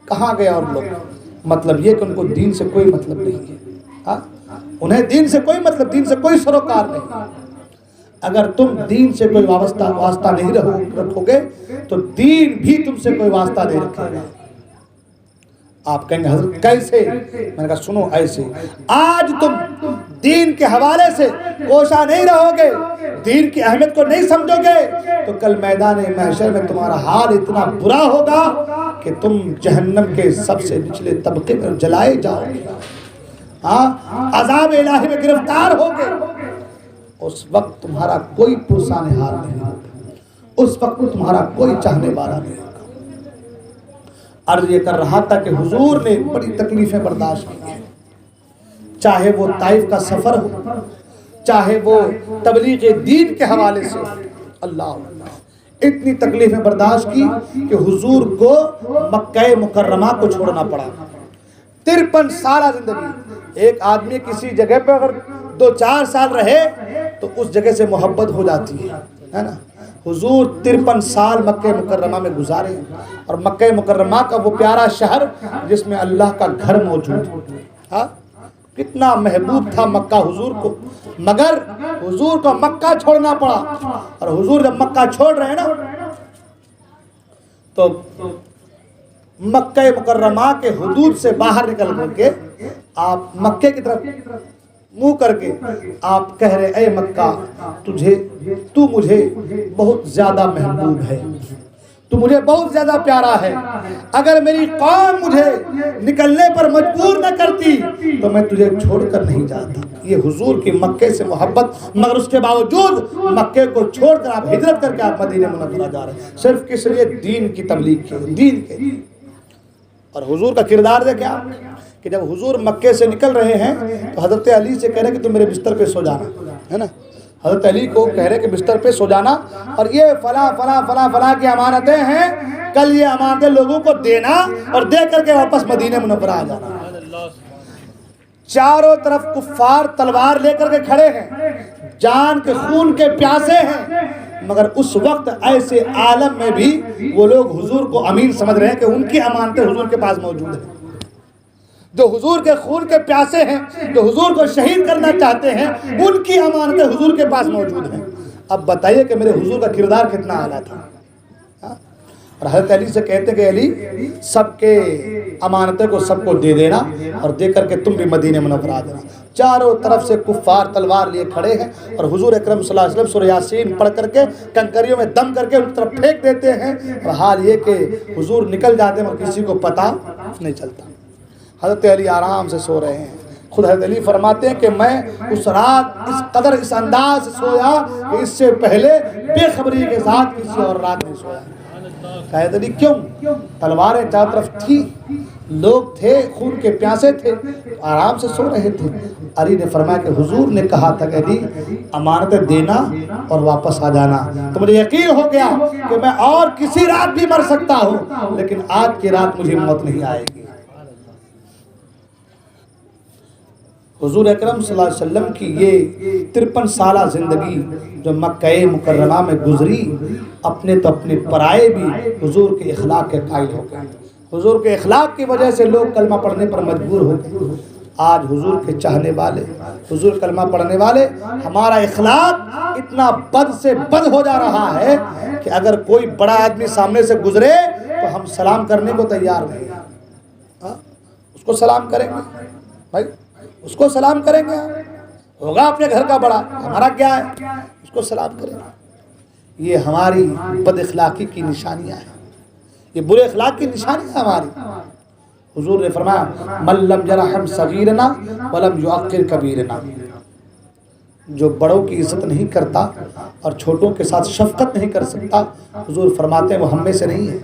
A: کہاں گئے؟ اور لوگ مطلب یہ کہ ان کو دین سے کوئی مطلب نہیں ہے، انہیں دین سے کوئی مطلب، دین سے کوئی سروکار نہیں۔ اگر تم دین سے کوئی واسطہ نہیں رکھو گے تو دین بھی تم سے کوئی واسطہ نہیں رکھے گا۔ آپ کہیں گے حضرت کیسے؟ میں نے کہا سنو ایسے، آج تم دین کے حوالے سے کوشاں نہیں رہو گے، دین کی اہمیت کو نہیں سمجھو گے، تو کل میدان محشر میں تمہارا حال اتنا برا ہوگا کہ تم جہنم کے سب سے نچلے طبقے میں جلائے جاؤ گے، عذاب الہی میں گرفتار ہوگے۔ اس وقت تمہارا کوئی پرسان حال نہیں ہوگا، اس وقت تمہارا کوئی چاہنے والا نہیں ہوگا۔ عرض یہ کر رہا تھا کہ حضور نے بڑی تکلیفیں برداشت کی ہیں، چاہے وہ طائف کا سفر ہو، چاہے وہ تبلیغ دین کے حوالے سے، اللہ اتنی تکلیفیں برداشت کی کہ حضور کو مکہ مکرمہ کو چھوڑنا پڑا۔ 53 سالہ زندگی، ایک آدمی کسی جگہ پہ اگر 2-4 سال رہے تو اس جگہ سے محبت ہو جاتی ہے نا۔ حضور 53 سال مکہ مکرمہ میں گزارے، اور مکہ مکرمہ کا وہ پیارا شہر جس میں اللہ کا گھر موجود ہے، کتنا محبوب تھا مکہ حضور کو، مگر حضور کو مکہ چھوڑنا پڑا۔ اور حضور جب مکہ چھوڑ رہے ہیں نا تو مکہ مکرمہ کے حدود سے باہر نکل کر کے آپ مکے کی طرف منہ کر کے آپ کہہ رہے اے مکہ تو مجھے بہت زیادہ محبوب ہے، تو مجھے بہت زیادہ پیارا ہے، اگر میری قوم مجھے نکلنے پر مجبور نہ کرتی تو میں تجھے چھوڑ کر نہیں جاتا۔ یہ حضور کی مکے سے محبت، مگر اس کے باوجود مکے کو چھوڑ کر آپ ہجرت کر کے آپ مدینہ منورہ جا رہے ہیں، صرف کس لیے؟ دین کی تبلیغ کے، دین کے۔ اور حضور کا کردار دیکھیں آپ کہ جب حضور مکے سے نکل رہے ہیں تو حضرت علی سے کہہ رہے کہ تم میرے بستر پہ سو جانا، ہے نا، حضرت علی کو کہہ رہے کہ بستر پہ سو جانا، اور یہ فلاں فلاں فلاں فلاں کی امانتیں ہیں، کل یہ امانتیں لوگوں کو دینا اور دے کر کے واپس مدینہ منورہ آ جانا۔ چاروں طرف کفار تلوار لے کر کے کھڑے ہیں، جان کے خون کے پیاسے ہیں، مگر اس وقت ایسے عالم میں بھی وہ لوگ حضور کو امین سمجھ رہے ہیں کہ ان کی امانتیں حضور کے پاس موجود ہیں، جو حضور کے خون کے پیاسے ہیں، جو حضور کو شہید کرنا چاہتے ہیں، ان کی امانتیں حضور کے پاس موجود ہیں۔ اب بتائیے کہ میرے حضور کا کردار کتنا اعلیٰ تھا۔ اور حضرت علی سے کہتے کہ علی سب کے امانتیں کو سب کو دے دینا اور دے کر کے تم بھی مدینہ منورہ آ جانا۔ چاروں طرف سے کفار تلوار لیے کھڑے ہیں، اور حضور اکرم صلی اللہ علیہ وسلم سورہ یاسین پڑھ کر کے کنکریوں میں دم کر کے ان طرف پھینک دیتے ہیں، اور حال یہ کہ حضور نکل جاتے ہیں اور کسی کو پتہ نہیں چلتا۔ حضرت علی آرام سے سو رہے ہیں۔ خود حضرت علی فرماتے ہیں کہ میں اس رات اس قدر اس انداز سے سویا کہ اس سے پہلے بے خبری کے ساتھ کسی اور رات نہیں سویا۔ کہتے علی کیوں؟ تلواریں چاروں طرف تھی، لوگ تھے، خون کے پیاسے تھے، آرام سے سو رہے تھے۔ علی نے فرمایا کہ حضور نے کہا تھا کہ علی امانتیں دینا اور واپس آ جانا، تو مجھے یقین ہو گیا کہ میں اور کسی رات بھی مر سکتا ہوں، لیکن آج کی رات مجھے موت نہیں آئے گی۔ حضور اکرم صلی اللہ علیہ وسلم کی یہ 53 سالہ زندگی جو مکہ مکرمہ میں گزری، اپنے تو اپنے پرائے بھی حضور کے اخلاق کے قائل ہو گئے۔ حضور کے اخلاق کی وجہ سے لوگ کلمہ پڑھنے پر مجبور ہو گئے۔ آج حضور کے چاہنے والے، حضور کلمہ پڑھنے والے، ہمارا اخلاق اتنا بد سے بد ہو جا رہا ہے کہ اگر کوئی بڑا آدمی سامنے سے گزرے تو ہم سلام کرنے کو تیار نہیں ہیں۔ اس کو سلام کریں گے بھائی، اس کو سلام کریں گے، ہوگا اپنے گھر کا بڑا، ہمارا کیا ہے، اس کو سلام کریں گے۔ یہ ہماری بد اخلاقی کی نشانیاں ہیں، یہ برے اخلاق کی نشانیاں ہماری۔ حضور نے فرمایا من لم یرحم صغیرنا ولم یعقر کبیرنا، جو بڑوں کی عزت نہیں کرتا اور چھوٹوں کے ساتھ شفقت نہیں کر سکتا، حضور فرماتے ہیں وہ ہم میں سے نہیں ہے،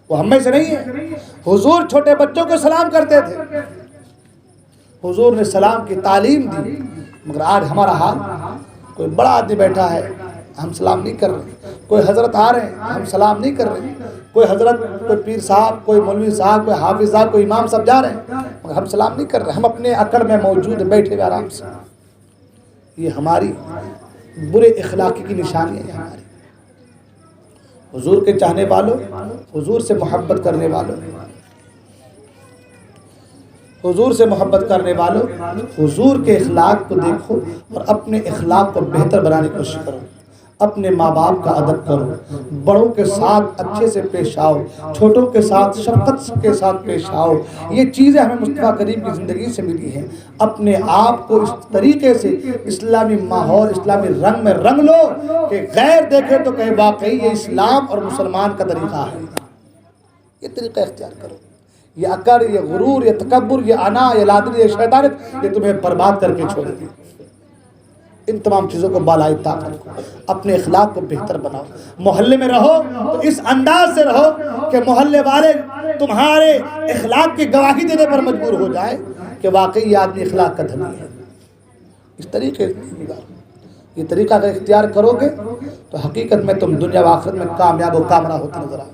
A: وہ ہم میں سے نہیں ہے۔ حضور چھوٹے بچوں کو سلام کرتے تھے، حضور نے سلام کی تعلیم دی، مگر آج ہمارا حال، کوئی بڑا آدمی بیٹھا ہے ہم سلام نہیں کر رہے، کوئی حضرت آ رہے ہیں ہم سلام نہیں کر رہے، کوئی حضرت، کوئی پیر صاحب، کوئی مولوی صاحب، کوئی حافظ صاحب، کوئی امام صاحب جا رہے ہیں مگر ہم سلام نہیں کر رہے، ہم اپنے اکڑ میں موجود بیٹھے ہوئے آرام سے۔ یہ ہماری برے اخلاقی کی نشانی ہے ہماری۔ حضور کے چاہنے والوں، حضور سے محبت کرنے والوں، حضور سے محبت کرنے والوں، حضور کے اخلاق کو دیکھو اور اپنے اخلاق کو بہتر بنانے کی کوشش کرو، اپنے ماں باپ کا ادب کرو، بڑوں کے ساتھ اچھے سے پیش آؤ، چھوٹوں کے ساتھ شفقت کے ساتھ پیش آؤ۔ یہ چیزیں ہمیں مصطفیٰ کریم کی زندگی سے ملی ہیں۔ اپنے آپ کو اس طریقے سے اسلامی ماحول، اسلامی رنگ میں رنگ لو کہ غیر دیکھے تو کہے واقعی یہ اسلام اور مسلمان کا طریقہ ہے۔ یہ طریقہ اختیار کرو۔ یہ اکڑ، یہ غرور، یہ تکبر، یہ انا، یہ لادری، یہ شیطانت، یہ تمہیں برباد کر کے چھوڑے گی۔ ان تمام چیزوں کو بالائے طاقت رکھو، اپنے اخلاق کو بہتر بناؤ۔ محلے میں رہو تو اس انداز سے رہو کہ محلے والے تمہارے اخلاق کی گواہی دینے پر مجبور ہو جائے کہ واقعی یہ آدمی اخلاق کا دھنی ہے۔ اس طریقے یہ طریقہ اگر اختیار کرو گے تو حقیقت میں تم دنیا و آخرت میں کامیاب و کامرا ہوتے نظر آؤ۔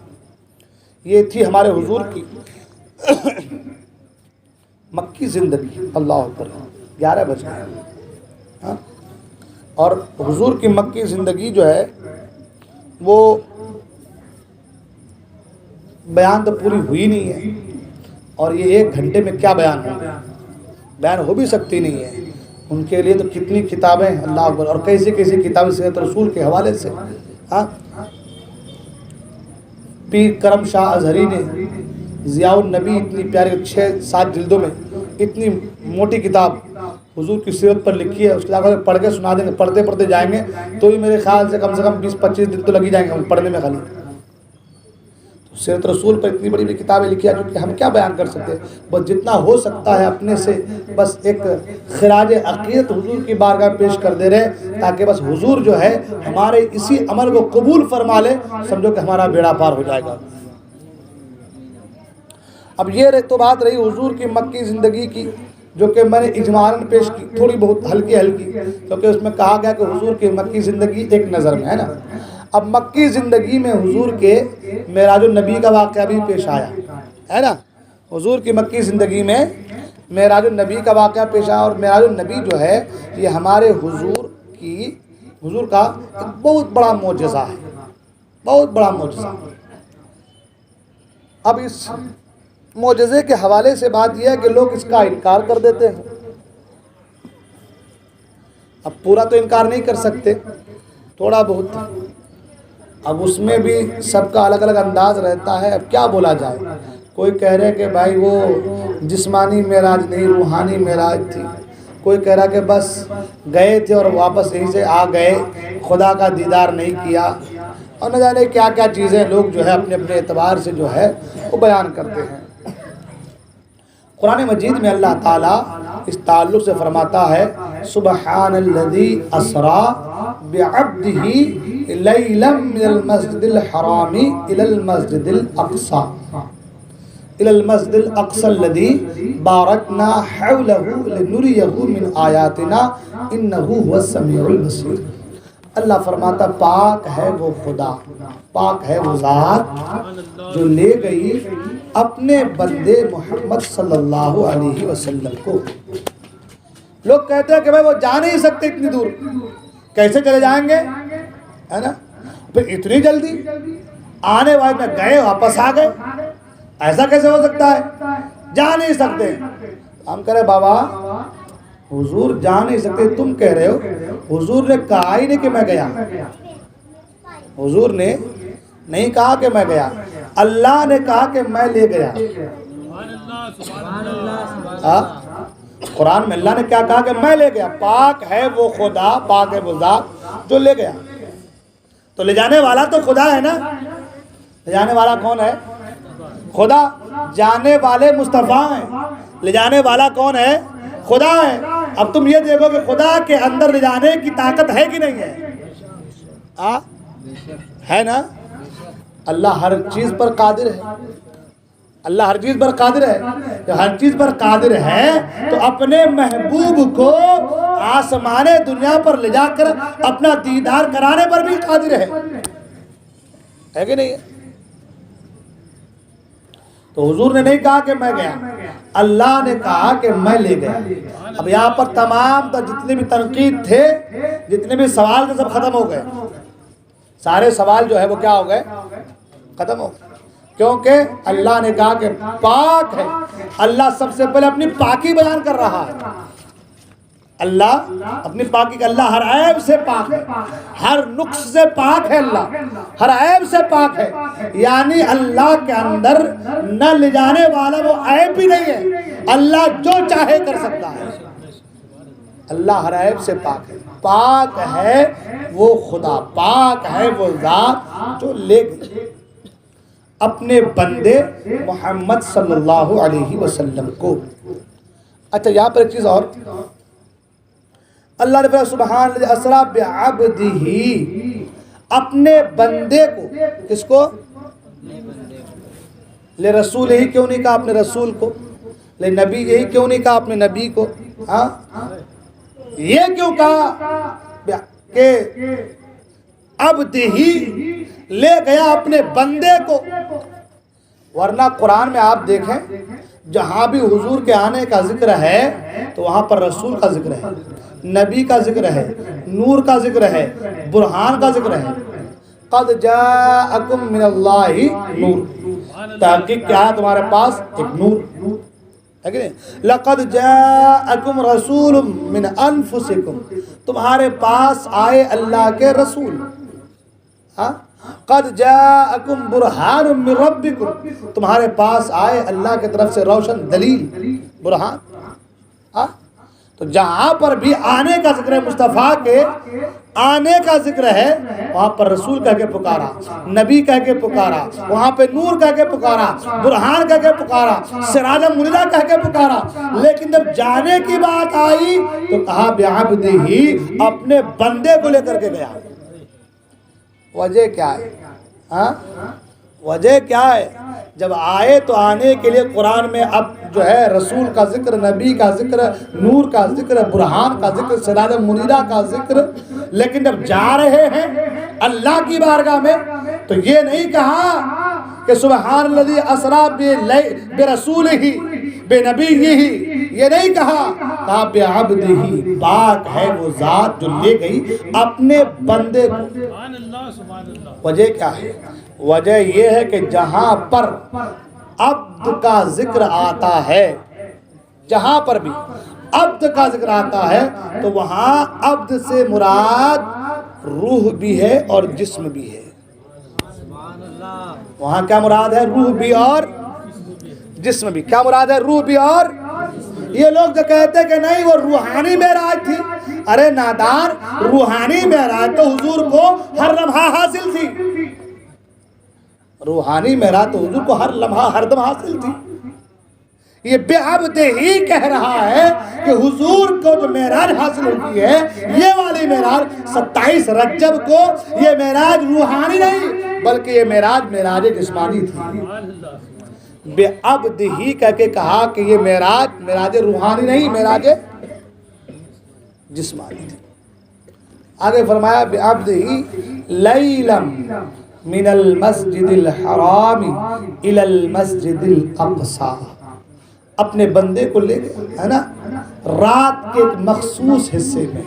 A: یہ تھی ہمارے حضور کی مکی زندگی۔ اللہ اکبر، 11 بج گئے۔ اور حضور کی مکی زندگی جو ہے وہ بیان تو پوری ہوئی نہیں ہے، اور یہ 1 گھنٹے میں کیا بیان ہوگا، بیان ہو بھی سکتی نہیں ہے۔ ان کے لیے تو کتنی کتابیں، اللہ اکبر، اور کیسی کیسی کتابیں سیرت رسول کے حوالے سے۔ پیر کرم شاہ ازہری نے ضیاء النبی، اتنی پیاری 6-7 جلدوں میں اتنی موٹی کتاب حضور کی سیرت پر لکھی ہے۔ اس کے علاوہ پڑھ کے سنا دیں گے، پڑھتے پڑھتے جائیں گے تو ہی میرے خیال سے کم 20-25 دن تو لگ ہی جائیں گے پڑھنے میں خالی۔ سیرت رسول پر اتنی بڑی بڑی کتابیں لکھی ہیں جو کہ ہم کیا بیان کر سکتے ہیں، بس جتنا ہو سکتا ہے اپنے سے بس ایک خراج عقیدت حضور کی بارگاہ میں پیش کر دے رہے، تاکہ بس حضور جو ہے ہمارے اسی عمل کو قبول فرما لے، سمجھو کہ ہمارا بیڑا پار ہو جائے گا۔ اب یہ تو بات رہی حضور کی مکی زندگی کی، جو کہ میں نے اجمالاً پیش کی، تھوڑی بہت ہلکی کیونکہ اس میں کہا گیا کہ حضور کی مکی زندگی ایک نظر میں ہے نا۔ اب مکی زندگی میں حضور کے معراج النبی کا واقعہ بھی پیش آیا ہے نا۔ حضور کی مکی زندگی میں معراج النبی کا واقعہ پیش آیا، اور معراج النبی جو ہے یہ ہمارے حضور کا ایک بہت بڑا معجزہ ہے، بہت بڑا معجزہ۔ اب اس معجزے کے حوالے سے بات یہ ہے کہ لوگ اس کا انکار کر دیتے ہیں۔ اب پورا تو انکار نہیں کر سکتے، تھوڑا بہت، اب اس میں بھی سب کا الگ الگ انداز رہتا ہے۔ اب کیا بولا جائے، کوئی کہہ رہے کہ بھائی وہ جسمانی معراج نہیں، روحانی معراج تھی، کوئی کہہ رہا کہ بس گئے تھے اور واپس یہیں سے آ گئے، خدا کا دیدار نہیں کیا، اور نہ جانے کیا کیا چیزیں لوگ جو ہے اپنے اپنے اعتبار سے جو ہے وہ بیان کرتے ہیں۔ قرآن مجید میں اللہ تعالیٰ اس تعلق سے فرماتا ہے سبحان الذی اسریٰ بعبدہ لیلا من المسجد الحرام الی المسجد الاقصی الذی بارکنا حولہ لنریہ من آیاتنا انہ هو السمیع البصیر۔ اللہ فرماتا پاک ہے وہ خدا، پاک ہے وہ ذات جو لے گئی اپنے بندے محمد صلی اللہ علیہ وسلم کو۔ لوگ کہتے ہیں کہ بھائی وہ جا نہیں سکتے اتنی دور، کیسے چلے جائیں گے، ہے نا، پھر اتنی جلدی آنے والے میں گئے واپس آ گئے، ایسا کیسے ہو سکتا ہے، جا نہیں سکتے۔ ہم کہہ رہے بابا حضور جا نہیں سکتے، تم کہہ رہے ہو، حضور نے کہا ہی نہیں کہ میں گیا، حضور نے نہیں کہا کہ میں گیا، اللہ نے کہا کہ میں لے گیا۔ قرآن میں اللہ نے کیا کہا کہ میں لے گیا، پاک ہے وہ خدا، پاک ہے وہ ذات جو لے گیا۔ تو لے جانے والا تو خدا ہے نا، لے جانے والا کون ہے؟ خدا۔ جانے والے مصطفیٰ ہیں، لے جانے والا کون ہے؟ خدا ہے۔ اب تم یہ دیکھو کہ خدا کے اندر لے جانے کی طاقت ہے کہ نہیں ہے؟ ہے نا؟ اللہ ہر چیز پر قادر ہے، اللہ ہر چیز پر قادر ہے۔ جو ہر چیز پر قادر ہے تو اپنے محبوب کو آسمان دنیا پر لے جا کر اپنا دیدار کرانے پر بھی قادر ہے کہ نہیں ہے؟ تو حضور نے نہیں کہا کہ میں گیا، اللہ نے کہا کہ میں لے گیا۔ اب یہاں پر تمام جتنے بھی تنقید تھے، جتنے بھی سوال تھے، سب ختم ہو گئے۔ سارے سوال جو ہے وہ کیا ہو گئے؟ ختم ہو گئے، کیونکہ اللہ نے کہا کہ پاک ہے۔ اللہ سب سے پہلے اپنی پاکی بیان کر رہا ہے، اللہ اپنی پاکی کا، اللہ ہر عیب سے پاک ہے، ہر نقص سے پاک ہے، اللہ ہر عیب سے پاک ہے۔ یعنی اللہ کے اندر نہ لے جانے والا وہ عیب بھی نہیں ہے، اللہ جو چاہے کر سکتا ہے، اللہ ہر عیب سے پاک ہے۔ پاک ہے وہ خدا، پاک ہے وہ ذات جو لے گئی اپنے بندے محمد صلی اللہ علیہ وسلم کو۔ اچھا یہاں پر ایک چیز اور، اللہ نے فرمایا سبحان الذی اسری بعبدہ، اپنے بندے کو، کس کو؟ لے رسول ہی کیوں نہیں کہا اپنے رسول کو؟ لے نبی ہی کیوں نہیں کہا اپنے نبی کو؟ ہاں یہ کیوں کہا کہ عبدہ لے گیا اپنے بندے کو؟ ورنہ قرآن میں آپ دیکھیں جہاں بھی حضور کے آنے کا ذکر ہے تو وہاں پر رسول کا ذکر ہے، نبی کا ذکر ہے، نور کا ذکر ہے، برہان کا ذکر ہے۔ قد جاءکم من اللہ نور، تحقیق کیا ہے تمہارے پاس؟ ایک نور ہے کہ نہیں؟ لقد جاءکم رسول من انفسکم، تمہارے پاس آئے اللہ کے رسول۔ قد جاءکم برہان من ربکم، تمہارے پاس آئے اللہ کی طرف سے روشن دلیل، برہان۔ تو جہاں پر بھی آنے کا ذکر ہے، مصطفیٰ کے آنے کا ذکر ہے، وہاں پر رسول کہہ کے پکارا، نبی کہہ کے پکارا، وہاں پہ نور کہہ کے پکارا، برہان کہہ کے پکارا، سراج منیرہ کہہ کے پکارا۔ لیکن جب جانے کی بات آئی تو کہا بعبدہ، اپنے بندے کو لے کر کے گیا۔ وجہ کیا ہے؟ وجہ کیا ہے؟ جب آئے تو آنے کے لیے قرآن میں اب جو ہے رسول کا ذکر، نبی کا ذکر، نور کا ذکر، برہان کا ذکر، سراج منیرہ کا ذکر، لیکن جب جا رہے ہیں اللہ کی بارگاہ میں تو یہ نہیں کہا کہ سبحان الذی اسری برسولہ بنبیہ، یہ نہیں کہا بعبدہ، پاک ہے وہ ذات جو لے گئی اپنے بندے کو۔ وجہ کیا ہے؟ وجہ یہ ہے کہ جہاں پر عبد کا ذکر آتا ہے، جہاں پر بھی عبد کا ذکر آتا ہے تو وہاں عبد سے مراد روح بھی ہے اور جسم بھی ہے۔ وہاں کیا مراد ہے؟ روح بھی اور جسم بھی۔ کیا مراد ہے؟ روح بھی اور۔ یہ لوگ جو کہتے ہیں کہ نہیں وہ روحانی معراج تھی، ارے نادان، روحانی معراج تو حضور کو ہر لمحہ حاصل تھی، روحانی معراج تو حضور کو ہر لمحہ ہر دم حاصل تھی۔ یہ بعبدہ ہی کہہ رہا ہے کہ حضور کو جو معراج حاصل ہوئی ہے، یہ والی معراج 27 رجب کو، یہ معراج روحانی نہیں بلکہ یہ معراج جسمانی تھی۔ بعبدہ ہی کہہ کے کہا کہ یہ معراج روحانی نہیں، معراج جسمانی تھی۔ آگے فرمایا بعبدہ لیلا من المسجد الحرام الى المسجد الاقصی، اپنے بندے کو لے گئے، ہے نا، رات کے ایک مخصوص حصے میں۔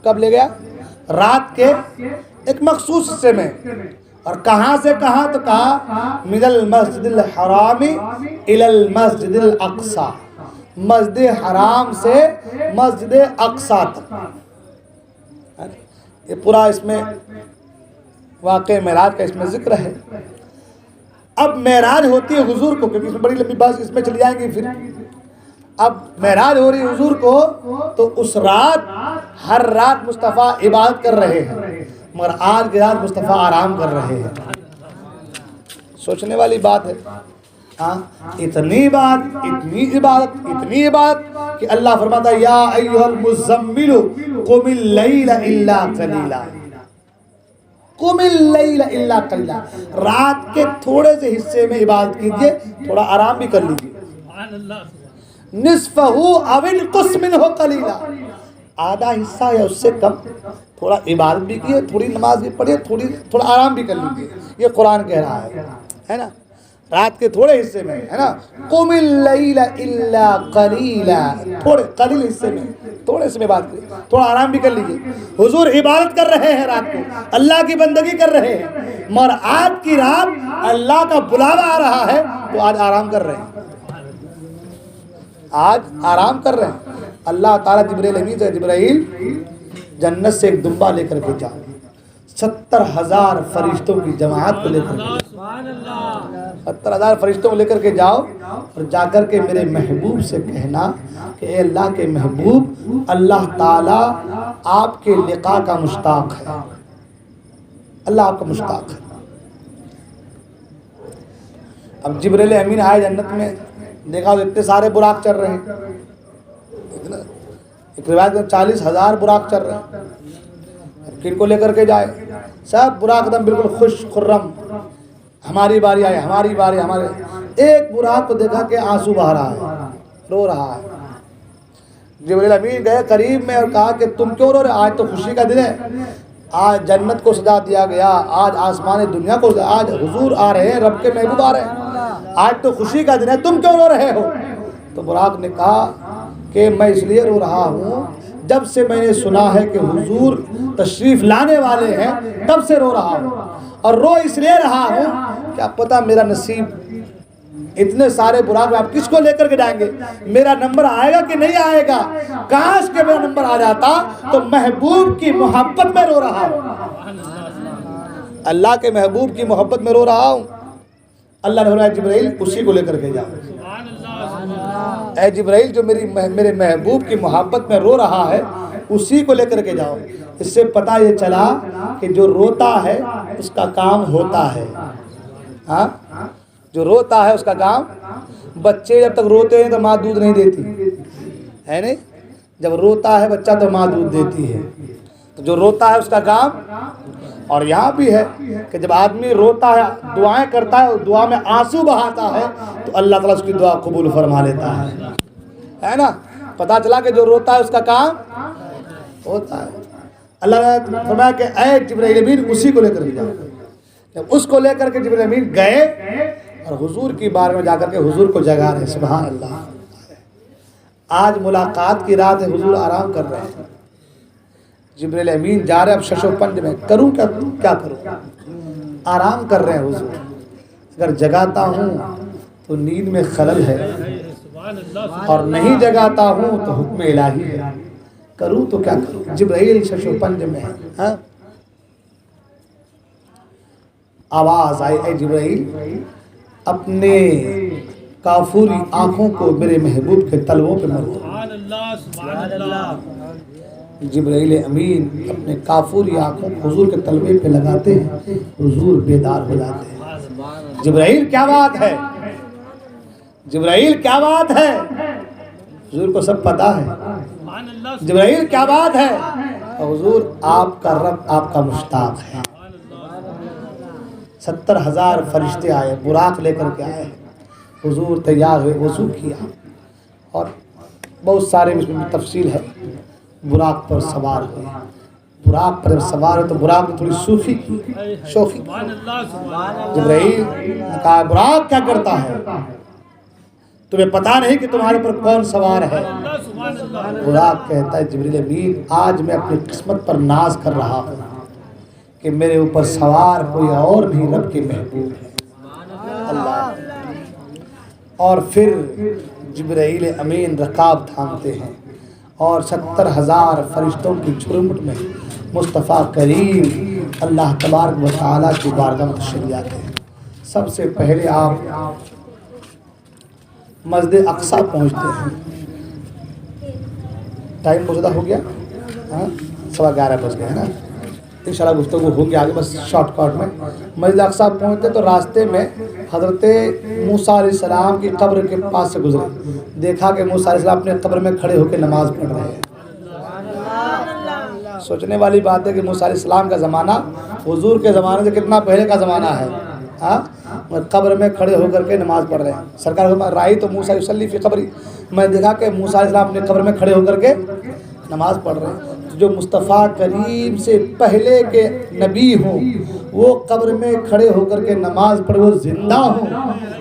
A: کب لے گیا؟ رات کے ایک مخصوص حصے میں، اور کہاں سے کہاں؟ تو کہا من المسجد الحرام الی المسجد الاقصی، مسجد حرام سے مسجد اقصی تک۔ یہ پورا اس میں واقع معراج کا اس میں ذکر ہے۔ اب معراج ہوتی ہے حضور کو، کیونکہ اس میں بڑی لمبی بات اس میں چلی جائیں گی، پھر اب معراج ہو رہی ہے حضور کو، تو اس رات ہر رات مصطفیٰ عبادت کر رہے ہیں، مگر آج کی رات مصطفیٰ آرام کر رہے ہیں۔ سوچنے والی بات ہے، اتنی بات، اتنی عبادت کہ اللہ فرماتا ہے یا ایھا المزمل قم اللیل الا قلیلا، قم اللیل الا قلیلا، رات کے تھوڑے سے حصے میں عبادت کیجئے، تھوڑا آرام بھی کر لیجئے، نصفہ او انقص منہ قلیلا، آدھا حصہ یا اس سے کم، تھوڑا عبادت بھی کیے، تھوڑی نماز بھی پڑھیے، تھوڑا آرام بھی کر لیجئے۔ یہ قرآن کہہ رہا ہے نا، رات کے تھوڑے حصے میں ہے نا، قم اللیل الا قلیلا، تھوڑے قلیل حصے میں، تھوڑے سے میں بات کریں، تھوڑا آرام بھی کر لیجئے۔ حضور عبادت کر رہے ہیں رات کو، اللہ کی بندگی کر رہے ہیں، مگر آج کی رات اللہ کا بلاوا آ رہا ہے تو آج آرام کر رہے ہیں، آج آرام کر رہے ہیں۔ اللہ تعالیٰ جبرائیل امین سے، جبرائیل جنت سے ایک دمبا لے کر کے جاؤ، 70,000 فرشتوں کی جماعت کو لے کر کے، 70,000 فرشتوں کو لے کر کے جاؤ، اور جا کر کے میرے محبوب سے کہنا کہ اے اللہ کے محبوب، اللہ تعالیٰ آپ کے لقاء کا مشتاق ہے، اللہ آپ کا مشتاق ہے۔ اب جبرائیل امین آئے جنت میں، دیکھا تو اتنے سارے براق چل رہے ہیں، ایک روایت میں 40,000 براق چل رہے ہیں، کن کو لے کر کے جائے؟ سب براق دم بالکل خوش خرم، ہماری باری آئے، ہماری باری، ہمارے۔ ایک براق کو دیکھا کہ آنسو بہہ رہا ہے، رو رہا ہے۔ جبرائیل امین گئے قریب میں اور کہا کہ تم کیوں رو رہے؟ آج تو خوشی کا دن ہے، آج جنت کو سجا دیا گیا، آج آسمان دنیا کو، آج حضور آ رہے ہیں، رب کے محبوب آ رہے ہیں، آج تو خوشی کا دن ہے، تم کیوں رو رہے ہو؟ تو براق نے کہا کہ میں اس لیے رو رہا ہوں، جب سے میں نے سنا ہے کہ حضور تشریف لانے والے ہیں، تب سے رو رہا ہوں، اور رو اس لیے رہا ہوں کیا پتہ میرا نصیب، اتنے سارے براق آپ کس کو لے کر کے جائیں گے، میرا نمبر آئے گا کہ نہیں آئے گا؟ کاش کہ میرا نمبر آ جاتا، تو محبوب کی محبت میں رو رہا ہوں، اللہ کے محبوب کی محبت میں رو رہا ہوں۔ اللہ نے فرمایا جبرائیل اسی کو لے کر کے جاؤ، اے جبرائیل جو میرے محبوب کی محبت میں رو رہا ہے، اسی کو لے کر کے جاؤ۔ اس سے پتہ یہ چلا کہ جو روتا ہے اس کا کام ہوتا ہے، ہاں جو روتا ہے اس کا کام، بچے جب تک روتے ہیں تو ماں دودھ نہیں دیتی ہے، نہیں، جب روتا ہے بچہ تو ماں دودھ دیتی ہے، تو جو روتا ہے اس کا کام۔ اور یہاں بھی ہے کہ جب آدمی روتا ہے، دعائیں کرتا ہے، دعا میں آنسو بہاتا ہے، تو اللہ تعالیٰ اس کی دعا قبول فرما لیتا ہے نا۔ پتہ چلا کہ جو روتا ہے اس کا کام ہوتا ہے۔ اللہ نے فرمایا کہ اے جبرائیل امین اسی کو لے کر کے جاؤ۔ جب اس کو لے کر کے جبرائیل امین گئے اور حضور کی بار میں جا کر کے حضور کو جگا رہے، سبحان اللہ، آج ملاقات کی رات ہے، حضور آرام کر رہے ہیں، جبرائیل امین جا رہے اب شش و پنج میں، کروں کیا کروں، آرام کر رہے ہیں حضور۔ اگر جگاتا ہوں تو نیند میں خلل ہے، اور نہیں جگاتا ہوں تو حکم الہی ہے، کروں تو کیا کروں۔ جبرائیل شش و پنج میں ہے، آواز آئی اے جبرائیل اپنے کافوری آنکھوں کو میرے محبوب کے تلووں پہ مر دو۔ جبرائیل امین اپنے کافوری آنکھوں کو حضور کے تلوے پہ لگاتے ہیں، حضور بیدار ہو جاتے ہیں۔ جبرائیل کیا بات ہے، جبرائیل کیا بات ہے، حضور کو سب پتا ہے، جبرائیل کیا بات ہے، حضور آپ کا رب آپ کا مشتاق ہے۔ 70,000 فرشتے آئے، براق لے کر کے آئے، حضور تیار ہوئے، وضو کیا، اور بہت سارے اس میں تفصیل ہے۔ براق پر سوار ہوئے، براق پر سوار ہوئے تو براق نے تھوڑی شوخی کی، جبرائیل نے کہا براق کیا کرتا ہے، تمہیں پتا نہیں کہ تمہارے پر کون سوار ہے؟ براق کہتا ہے جبرائیل امین آج میں اپنی قسمت پر ناز کر رہا ہوں کہ میرے اوپر سوار کوئی اور نہیں، رب کے محبوب ہے اللہ۔ اور پھر جبرائیل امین رکاب تھامتے ہیں اور 70,000 فرشتوں کی جھرمٹ میں مصطفیٰ کریم اللہ تبارک و تعالیٰ کی بارگاہ میں تشریف آتے ہیں۔ سب سے پہلے آپ مسجد اقصیٰ پہنچتے ہیں۔ ٹائم موجودہ ہو گیا، 11:15 بج گئے ہیں نا، انشاءاللہ گفتگو ہوگی آگے، بس شارٹ کٹ میں۔ مسجد اقصیٰ پہنچتے تو راستے میں حضرت موسیٰ علیہ السلام کی قبر کے پاس سے گزرے، دیکھا کہ موسیٰ علیہ السلام اپنے قبر میں کھڑے ہو کے نماز پڑھ رہے ہیں۔ سوچنے والی بات ہے کہ موسیٰ علیہ السلام کا زمانہ حضور کے زمانے سے کتنا پہلے کا زمانہ ہے، قبر میں کھڑے ہو کر کے نماز پڑھ رہے ہیں۔ سرکار رائی تو موسیٰ یصلی فی قبری، میں دیکھا کہ موسیٰ علیہ السلام اپنے قبر میں کھڑے ہو کر کے نماز پڑھ رہے ہیں۔ جو مصطفیٰ کریم سے پہلے کے نبی ہوں وہ قبر میں کھڑے ہو کر کے نماز پڑھ، وہ زندہ ہوں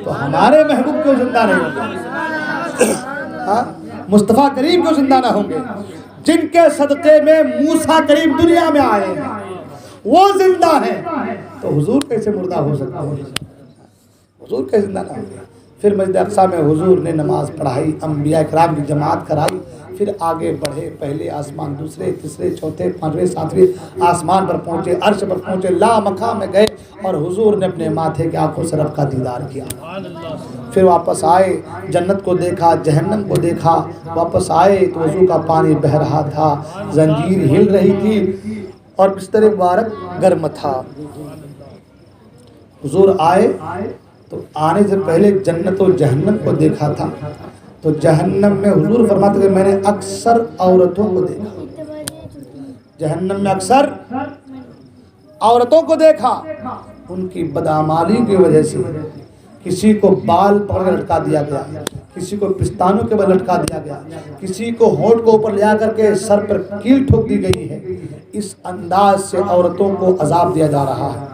A: تو ہمارے محبوب کیوں زندہ نہیں ہوں گے؟ مصطفیٰ کریم کیوں زندہ نہ ہوں گے؟ جن کے صدقے میں موسیٰ کریم دنیا میں آئے ہیں وہ زندہ ہیں، تو حضور کیسے مردہ ہو سکتے ہیں؟ حضور کیسے زندہ نہ ہوں گے؟ پھر مسجد اقصیٰ میں حضور نے نماز پڑھائی، انبیاء کرام کی جماعت کرائی، پھر آگے بڑھے، پہلے آسمان، دوسرے، تیسرے، چوتھے، پانچویں، ساتویں آسمان پر پہنچے، عرش پر پہنچے، لا مقام میں گئے اور حضور نے اپنے ماتھے کے آنکھوں سے رب کا دیدار کیا۔ پھر واپس آئے، جنت کو دیکھا، جہنم کو دیکھا، واپس آئے تو وضو کا پانی بہہ رہا تھا، زنجیر ہل رہی تھی اور بستر مبارک گرم تھا۔ حضور آئے تو آنے سے پہلے جنت و جہنم کو دیکھا تھا، تو جہنم میں حضور فرماتے کہ میں نے اکثر عورتوں کو دیکھا، جہنم میں اکثر عورتوں کو دیکھا، ان کی بدعمالی کی وجہ سے کسی کو بال پکڑ کر لٹکا دیا گیا، کسی کو پستانوں کے بل لٹکا دیا گیا، کسی کو ہونٹ کو اوپر لے کر کے سر پر کیل ٹھوک دی گئی ہے۔ اس انداز سے عورتوں کو عذاب دیا جا رہا ہے۔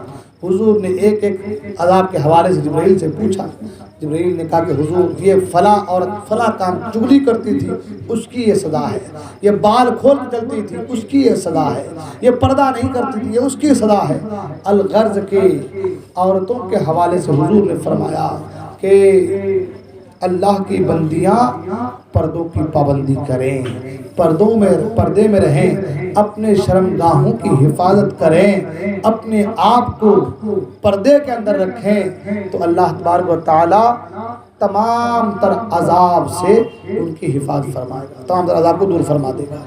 A: حضور نے ایک ایک عذاب کے حوالے سے جبرائیل سے پوچھا، جبرائیل نے کہا کہ حضور یہ فلاں عورت فلاں کام چغلی کرتی تھی، اس کی یہ سزا ہے، یہ بال کھول کے چلتی تھی، اس کی یہ سزا ہے، یہ پردہ نہیں کرتی تھی، یہ اس کی سزا ہے۔ الغرض کے عورتوں کے حوالے سے حضور نے فرمایا کہ اللہ کی بندیاں پردوں کی پابندی کریں، پردے میں رہیں، اپنے شرمگاہوں کی حفاظت کریں، اپنے آپ کو پردے کے اندر رکھیں تو اللہ تبارک و تعالی تمام تر عذاب سے ان کی حفاظت فرمائے گا، تمام تر عذاب کو دور فرما دے گا۔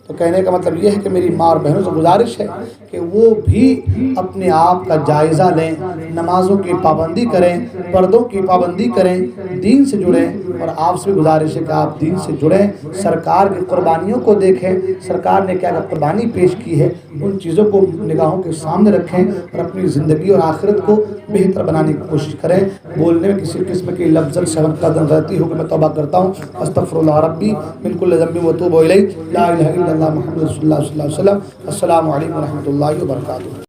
A: تو کہنے کا مطلب یہ ہے کہ میری ماں اور بہنوں سے گزارش ہے کہ وہ بھی اپنے آپ کا جائزہ لیں، نمازوں کی پابندی کریں، پردوں کی پابندی کریں، دین سے جڑیں، اور آپ سے بھی گزارش ہے کہ آپ دین سے جڑیں، سرکار کی قربانیوں کو دیکھیں، سرکار نے کیا قربانی پیش کی ہے ان چیزوں کو نگاہوں کے سامنے رکھیں اور اپنی زندگی اور آخرت کو بہتر بنانے کی کوشش کریں۔ بولنے میں کسی قسم کی لفظ شرم قدر غلطی ہو کہ میں توبہ کرتا ہوں، استغفر اللہ ربی من کل ذنب و اتوب الیہ، لا الہ الا اللہ محمد رسول اللہ صلی اللہ علیہ وسلم۔ السلام علیکم ورحمۃ اللہ وبرکاتہ۔